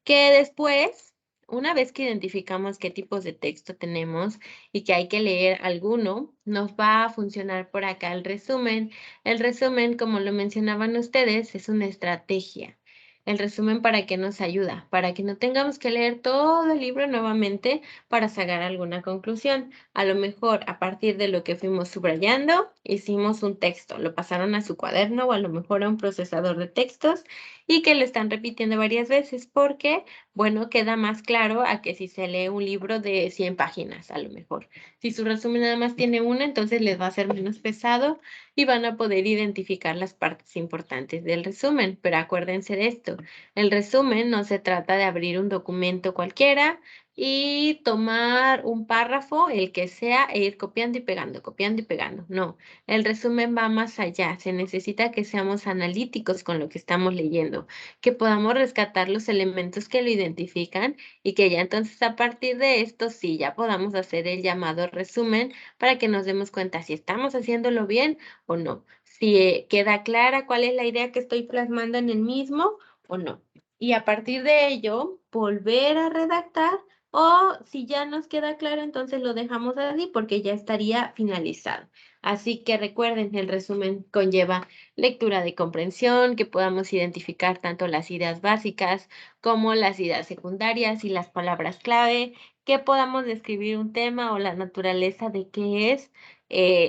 Speaker 1: Que después, una vez que identificamos qué tipos de texto tenemos y que hay que leer alguno, nos va a funcionar por acá el resumen. El resumen, como lo mencionaban ustedes, es una estrategia. El resumen, ¿para qué nos ayuda? Para que no tengamos que leer todo el libro nuevamente para sacar alguna conclusión. A lo mejor, a partir de lo que fuimos subrayando, hicimos un texto, lo pasaron a su cuaderno o a lo mejor a un procesador de textos y que lo están repitiendo varias veces porque, bueno, queda más claro a que si se lee un libro de 100 páginas, a lo mejor. Si su resumen nada más tiene una, entonces les va a ser menos pesado y van a poder identificar las partes importantes del resumen. Pero acuérdense de esto, el resumen no se trata de abrir un documento cualquiera y tomar un párrafo, el que sea, e ir copiando y pegando, copiando y pegando. No, el resumen va más allá. Se necesita que seamos analíticos con lo que estamos leyendo, que podamos rescatar los elementos que lo identifican y que ya entonces a partir de esto sí, ya podamos hacer el llamado resumen para que nos demos cuenta si estamos haciéndolo bien o no, si queda clara cuál es la idea que estoy plasmando en el mismo o no. Y a partir de ello, volver a redactar o si ya nos queda claro, entonces lo dejamos así porque ya estaría finalizado. Así que recuerden, el resumen conlleva lectura de comprensión, que podamos identificar tanto las ideas básicas como las ideas secundarias y las palabras clave, que podamos describir un tema o la naturaleza de qué es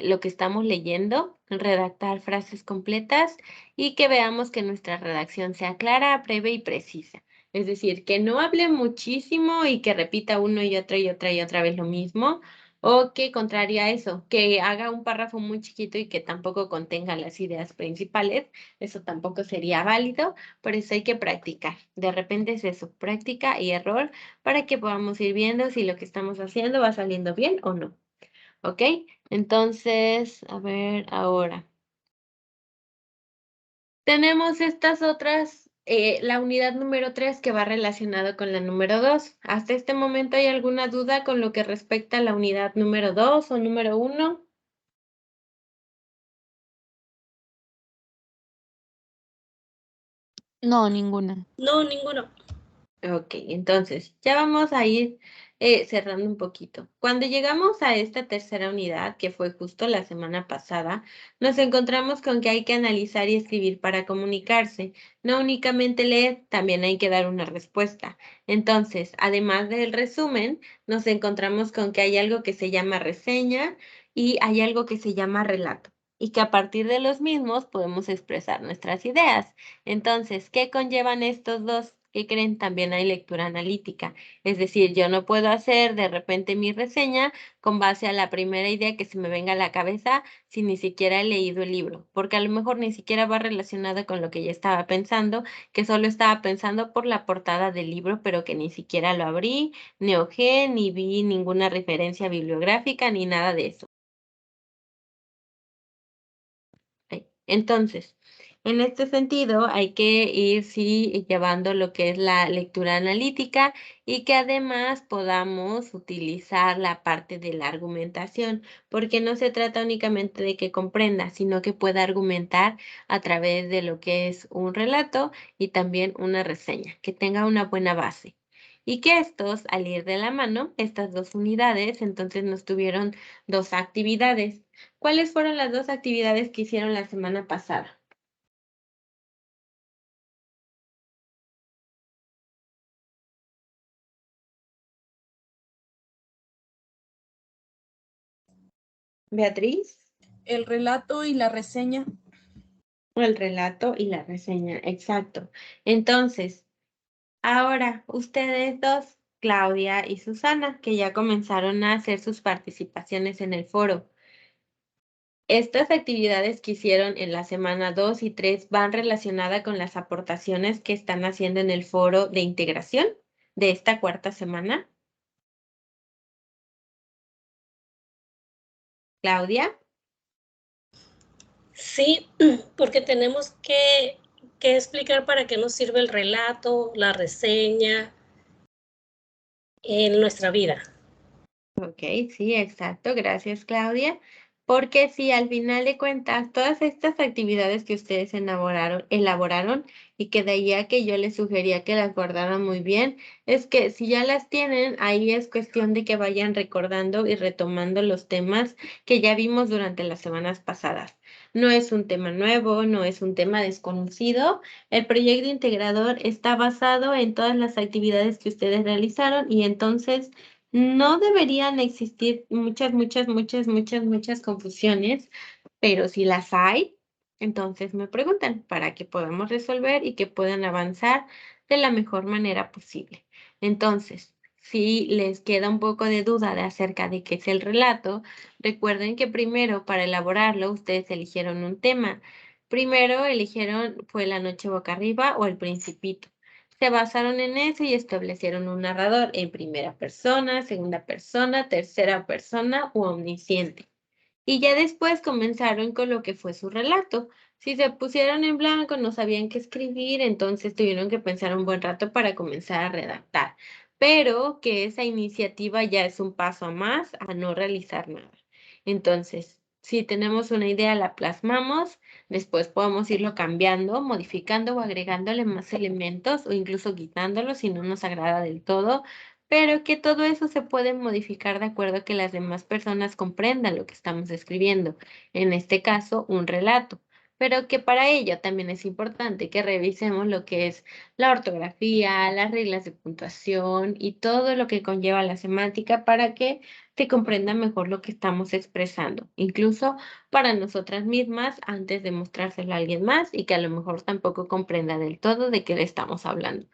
Speaker 1: lo que estamos leyendo, redactar frases completas y que veamos que nuestra redacción sea clara, breve y precisa. Es decir, que no hable muchísimo y que repita uno y otra vez lo mismo, o que contrario a eso, que haga un párrafo muy chiquito y que tampoco contenga las ideas principales, eso tampoco sería válido, por eso hay que practicar. De repente es eso, práctica y error para que podamos ir viendo si lo que estamos haciendo va saliendo bien o no. ¿Ok? Entonces, a ver ahora. Tenemos estas otras, la unidad número 3 que va relacionado con la número 2. ¿Hasta este momento hay alguna duda con lo que respecta a la unidad número 2 o número 1?
Speaker 3: No, ninguna.
Speaker 2: No, ninguno.
Speaker 1: Ok, entonces ya vamos a ir cerrando un poquito. Cuando llegamos a esta tercera unidad, que fue justo la semana pasada, nos encontramos con que hay que analizar y escribir para comunicarse. No únicamente leer, también hay que dar una respuesta. Entonces, además del resumen, nos encontramos con que hay algo que se llama reseña y hay algo que se llama relato. Y que a partir de los mismos podemos expresar nuestras ideas. Entonces, ¿qué conllevan estos dos? ¿Qué creen? También hay lectura analítica. Es decir, yo no puedo hacer de repente mi reseña con base a la primera idea que se me venga a la cabeza si ni siquiera he leído el libro, porque a lo mejor ni siquiera va relacionado con lo que ya estaba pensando, que solo estaba pensando por la portada del libro, pero que ni siquiera lo abrí, ni ojé, ni vi ninguna referencia bibliográfica, ni nada de eso. Entonces, en este sentido, hay que ir, sí, llevando lo que es la lectura analítica y que además podamos utilizar la parte de la argumentación, porque no se trata únicamente de que comprenda, sino que pueda argumentar a través de lo que es un relato y también una reseña, que tenga una buena base. Y que estos, al ir de la mano, estas dos unidades, entonces nos tuvieron dos actividades. ¿Cuáles fueron las dos actividades que hicieron la semana pasada? Beatriz,
Speaker 4: El relato y la reseña.
Speaker 1: el relato y la reseña, exacto. Entonces, ahora ustedes dos, Claudia y Susana, que ya comenzaron a hacer sus participaciones en el foro. Estas actividades que hicieron en la semana 2 y 3 van relacionadas con las aportaciones que están haciendo en el foro de integración de esta cuarta semana. Claudia.
Speaker 2: Sí, porque tenemos que explicar para qué nos sirve el relato, la reseña en nuestra vida.
Speaker 1: Ok, sí, exacto. Gracias, Claudia. Porque si al final de cuentas, todas estas actividades que ustedes elaboraron y que de ahí a que yo les sugería que las guardaran muy bien, es que si ya las tienen, ahí es cuestión de que vayan recordando y retomando los temas que ya vimos durante las semanas pasadas. No es un tema nuevo, no es un tema desconocido. El proyecto integrador está basado en todas las actividades que ustedes realizaron y entonces no deberían existir muchas confusiones, pero si las hay, entonces me preguntan para que podamos resolver y que puedan avanzar de la mejor manera posible. Entonces, si les queda un poco de duda acerca de qué es el relato, recuerden que primero para elaborarlo ustedes eligieron un tema. Primero eligieron fue La noche boca arriba o El Principito. Se basaron en eso y establecieron un narrador en primera persona, segunda persona, tercera persona u omnisciente. Y ya después comenzaron con lo que fue su relato. Si se pusieron en blanco, no sabían qué escribir, entonces tuvieron que pensar un buen rato para comenzar a redactar. Pero que esa iniciativa ya es un paso a más a no realizar nada. Entonces, si tenemos una idea, la plasmamos, después podemos irlo cambiando, modificando o agregándole más elementos o incluso quitándolos si no nos agrada del todo, pero que todo eso se puede modificar de acuerdo a que las demás personas comprendan lo que estamos escribiendo, en este caso, un relato, pero que para ello también es importante que revisemos lo que es la ortografía, las reglas de puntuación y todo lo que conlleva la semántica para que se comprenda mejor lo que estamos expresando, incluso para nosotras mismas antes de mostrárselo a alguien más y que a lo mejor tampoco comprenda del todo de qué le estamos hablando.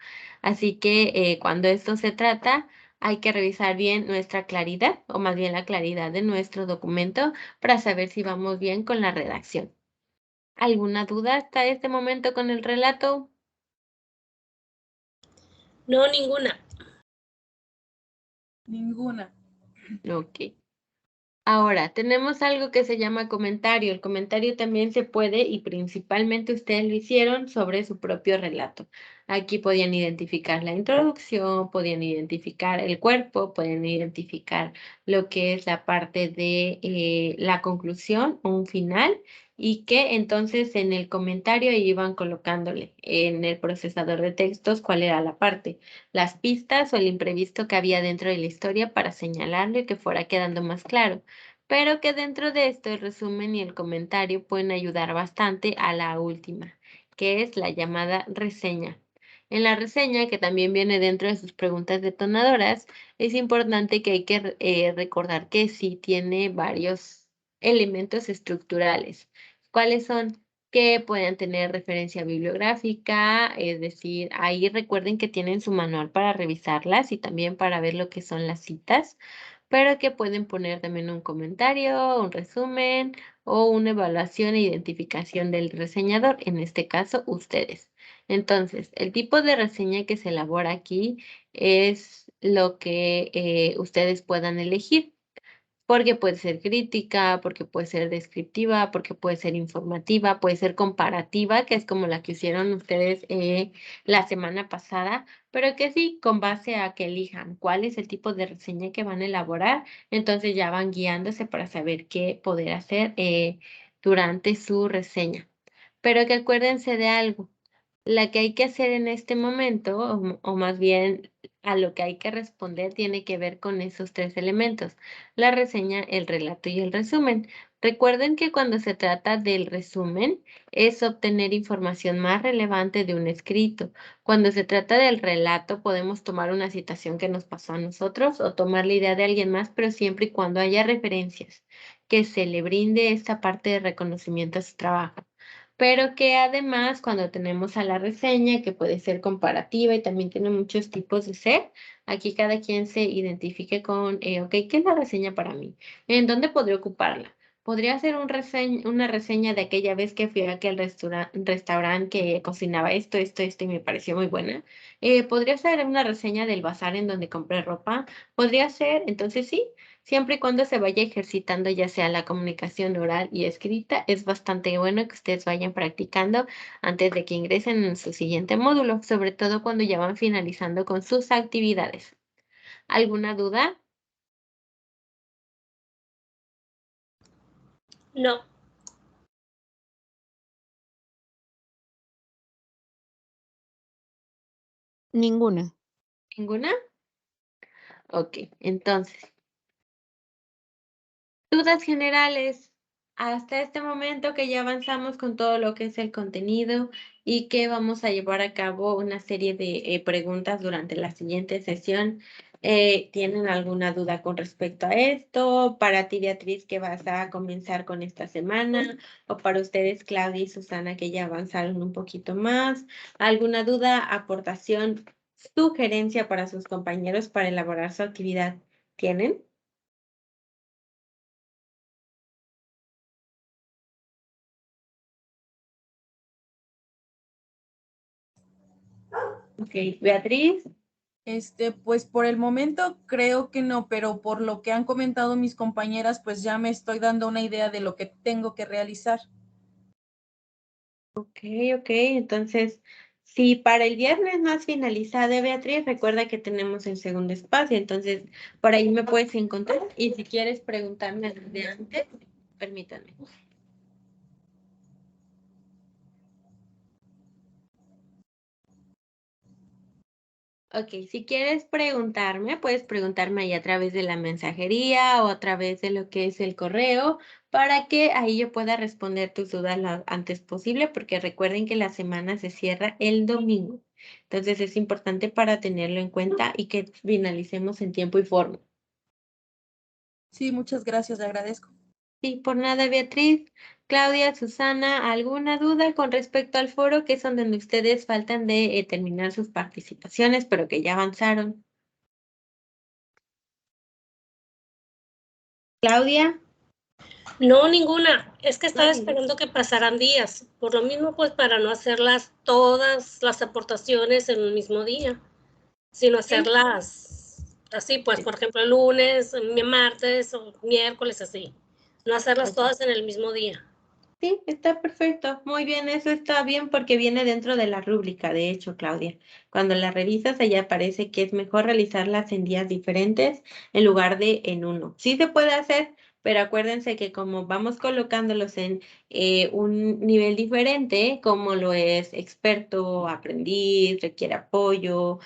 Speaker 1: Así que cuando esto se trata, hay que revisar bien nuestra claridad, o más bien la claridad de nuestro documento, para saber si vamos bien con la redacción. ¿Alguna duda hasta este momento con el relato?
Speaker 2: No, ninguna.
Speaker 4: Ninguna.
Speaker 1: Ok. Ahora, tenemos algo que se llama comentario. El comentario también se puede, y principalmente ustedes lo hicieron, sobre su propio relato. Aquí podían identificar la introducción, podían identificar el cuerpo, podían identificar lo que es la parte de la conclusión o un final, y que entonces en el comentario iban colocándole en el procesador de textos cuál era la parte, las pistas o el imprevisto que había dentro de la historia para señalarlo y que fuera quedando más claro, pero que dentro de esto el resumen y el comentario pueden ayudar bastante a la última, que es la llamada reseña. En la reseña, que también viene dentro de sus preguntas detonadoras, es importante que hay que recordar que sí tiene varios elementos estructurales. ¿Cuáles son? Que puedan tener referencia bibliográfica, es decir, ahí recuerden que tienen su manual para revisarlas y también para ver lo que son las citas, pero que pueden poner también un comentario, un resumen o una evaluación e identificación del reseñador, en este caso ustedes. Entonces, el tipo de reseña que se elabora aquí es lo que ustedes puedan elegir, porque puede ser crítica, porque puede ser descriptiva, porque puede ser informativa, puede ser comparativa, que es como la que hicieron ustedes la semana pasada, pero que sí, con base a que elijan cuál es el tipo de reseña que van a elaborar, entonces ya van guiándose para saber qué poder hacer durante su reseña. Pero que acuérdense de algo. La que hay que hacer en este momento, o más bien a lo que hay que responder, tiene que ver con esos tres elementos: la reseña, el relato y el resumen. Recuerden que cuando se trata del resumen es obtener información más relevante de un escrito. Cuando se trata del relato podemos tomar una citación que nos pasó a nosotros o tomar la idea de alguien más, pero siempre y cuando haya referencias, que se le brinde esta parte de reconocimiento a su trabajo, pero que además cuando tenemos a la reseña, que puede ser comparativa y también tiene muchos tipos de ser, aquí cada quien se identifique con, ok, ¿qué es la reseña para mí? ¿En dónde podría ocuparla? Podría ser una reseña de aquella vez que fui a aquel restaurante que cocinaba esto y me pareció muy buena. Podría ser una reseña del bazar en donde compré ropa. Podría ser, entonces sí, siempre y cuando se vaya ejercitando ya sea la comunicación oral y escrita, es bastante bueno que ustedes vayan practicando antes de que ingresen en su siguiente módulo, sobre todo cuando ya van finalizando con sus actividades. ¿Alguna duda?
Speaker 2: No.
Speaker 3: Ninguna.
Speaker 1: ¿Ninguna? Ok, entonces, dudas generales. Hasta este momento que ya avanzamos con todo lo que es el contenido y que vamos a llevar a cabo una serie de preguntas durante la siguiente sesión. ¿Tienen alguna duda con respecto a esto? Para ti, Beatriz, que vas a comenzar con esta semana, o para ustedes, Claudia y Susana, que ya avanzaron un poquito más. ¿Alguna duda, aportación, sugerencia para sus compañeros para elaborar su actividad? ¿Tienen? Ok, Beatriz.
Speaker 4: Pues por el momento creo que no, pero por lo que han comentado mis compañeras, pues ya me estoy dando una idea de lo que tengo que realizar.
Speaker 1: Ok, entonces, si para el viernes no has finalizado, Beatriz, recuerda que tenemos el segundo espacio, entonces por ahí me puedes encontrar y si quieres preguntarme desde antes, permítanme. Ok, si quieres preguntarme, puedes preguntarme ahí a través de la mensajería o a través de lo que es el correo para que ahí yo pueda responder tus dudas lo antes posible, porque recuerden que la semana se cierra el domingo. Entonces es importante para tenerlo en cuenta y que finalicemos en tiempo y forma.
Speaker 4: Sí, muchas gracias, le agradezco.
Speaker 1: Sí, por nada, Beatriz. Claudia, Susana, ¿alguna duda con respecto al foro, que es donde ustedes faltan de terminar sus participaciones, pero que ya avanzaron? Claudia.
Speaker 2: No, ninguna. Es que estaba
Speaker 1: Vale.
Speaker 2: esperando que pasaran días. Por lo mismo, pues para no hacerlas todas las aportaciones en un mismo día, sino hacerlas así, pues por ejemplo, el lunes, martes o miércoles, así. No hacerlas
Speaker 1: Ok.
Speaker 2: todas en el mismo día.
Speaker 1: Sí, está perfecto. Muy bien, eso está bien porque viene dentro de la rúbrica, de hecho, Claudia. Cuando la revisas, allá aparece que es mejor realizarlas en días diferentes en lugar de en uno. Sí se puede hacer, pero acuérdense que como vamos colocándolos en un nivel diferente, como lo es experto, aprendiz, requiere apoyo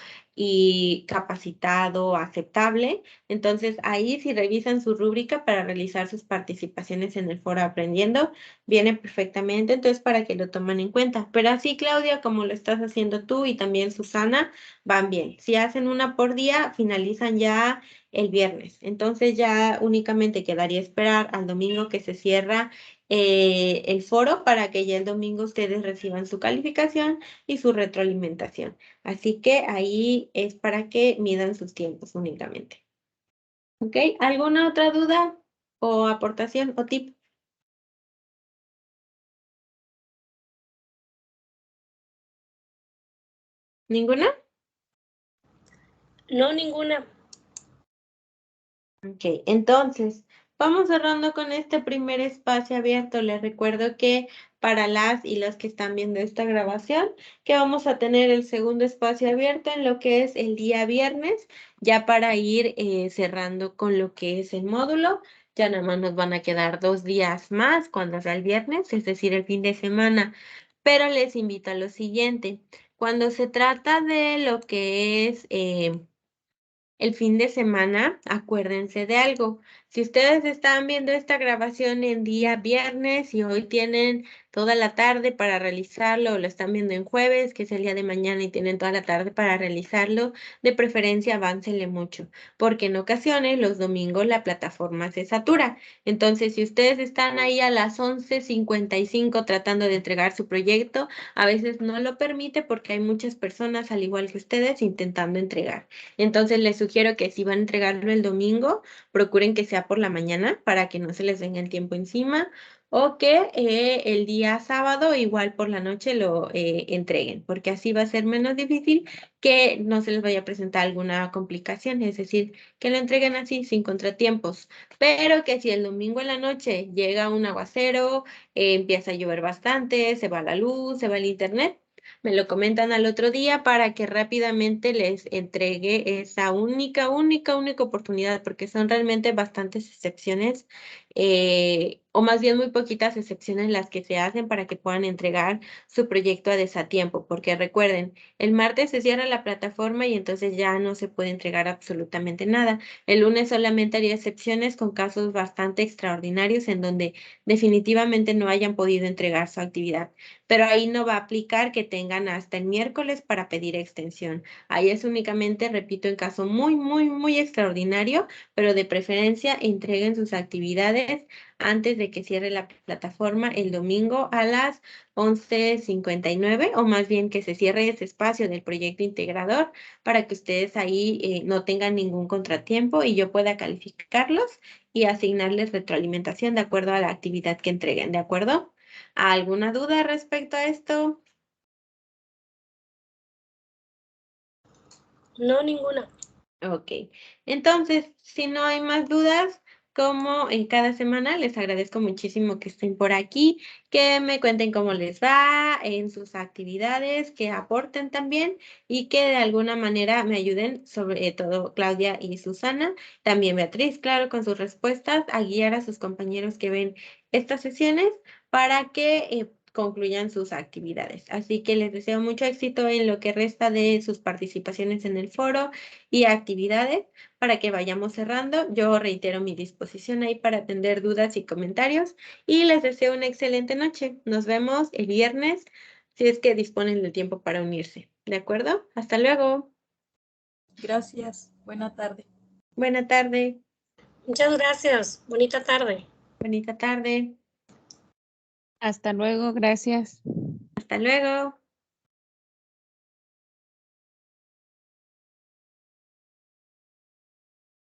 Speaker 1: y capacitado, aceptable, entonces ahí si revisan su rúbrica para realizar sus participaciones en el foro Aprendiendo, viene perfectamente, entonces para que lo tomen en cuenta. Pero así, Claudia, como lo estás haciendo tú y también Susana, van bien. Si hacen una por día, finalizan ya el viernes. Entonces ya únicamente quedaría esperar al domingo que se cierra el foro para que ya el domingo ustedes reciban su calificación y su retroalimentación. Así que ahí es para que midan sus tiempos únicamente. ¿Ok? ¿Alguna otra duda o aportación o tip? ¿Ninguna?
Speaker 2: No, ninguna.
Speaker 1: Ok, entonces, vamos cerrando con este primer espacio abierto. Les recuerdo que para las y los que están viendo esta grabación, que vamos a tener el segundo espacio abierto en lo que es el día viernes, ya para ir cerrando con lo que es el módulo. Ya nada más nos van a quedar 2 días más cuando sea el viernes, es decir, el fin de semana. Pero les invito a lo siguiente. Cuando se trata de lo que es el fin de semana, acuérdense de algo. Si ustedes están viendo esta grabación en día viernes y hoy tienen toda la tarde para realizarlo, o lo están viendo en jueves, que es el día de mañana, y tienen toda la tarde para realizarlo, de preferencia aváncenle mucho, porque en ocasiones los domingos la plataforma se satura. Entonces, si ustedes están ahí a las 11:55 tratando de entregar su proyecto, a veces no lo permite porque hay muchas personas, al igual que ustedes, intentando entregar. Entonces les sugiero que si van a entregarlo el domingo, procuren que sea por la mañana para que no se les venga el tiempo encima, o que el día sábado igual por la noche lo entreguen, porque así va a ser menos difícil que no se les vaya a presentar alguna complicación, es decir, que lo entreguen así sin contratiempos, pero que si el domingo en la noche llega un aguacero, empieza a llover bastante, se va la luz, se va el internet, me lo comentan al otro día para que rápidamente les entregue esa única oportunidad, porque son realmente bastantes excepciones, o más bien muy poquitas excepciones las que se hacen para que puedan entregar su proyecto a desatiempo, porque recuerden, el martes se cierra la plataforma y entonces ya no se puede entregar absolutamente nada. El lunes solamente haría excepciones con casos bastante extraordinarios en donde definitivamente no hayan podido entregar su actividad, pero ahí no va a aplicar que tengan hasta el miércoles para pedir extensión. Ahí es únicamente, repito, en caso muy extraordinario, pero de preferencia entreguen sus actividades antes de que cierre la plataforma el domingo a las 11:59, o más bien que se cierre ese espacio del proyecto integrador para que ustedes ahí no tengan ningún contratiempo y yo pueda calificarlos y asignarles retroalimentación de acuerdo a la actividad que entreguen, ¿de acuerdo? ¿Alguna duda respecto a esto?
Speaker 2: No, ninguna.
Speaker 1: Ok, entonces, si no hay más dudas, como en cada semana, les agradezco muchísimo que estén por aquí, que me cuenten cómo les va en sus actividades, que aporten también y que de alguna manera me ayuden, sobre todo Claudia y Susana, también Beatriz, claro, con sus respuestas, a guiar a sus compañeros que ven estas sesiones para que concluyan sus actividades. Así que les deseo mucho éxito en lo que resta de sus participaciones en el foro y actividades para que vayamos cerrando. Yo reitero mi disposición ahí para atender dudas y comentarios y les deseo una excelente noche. Nos vemos el viernes si es que disponen del tiempo para unirse. ¿De acuerdo? Hasta luego.
Speaker 4: Gracias. Buena tarde.
Speaker 1: Buena tarde.
Speaker 2: Muchas gracias. Bonita tarde.
Speaker 1: Bonita tarde.
Speaker 3: Hasta luego, gracias.
Speaker 1: Hasta luego.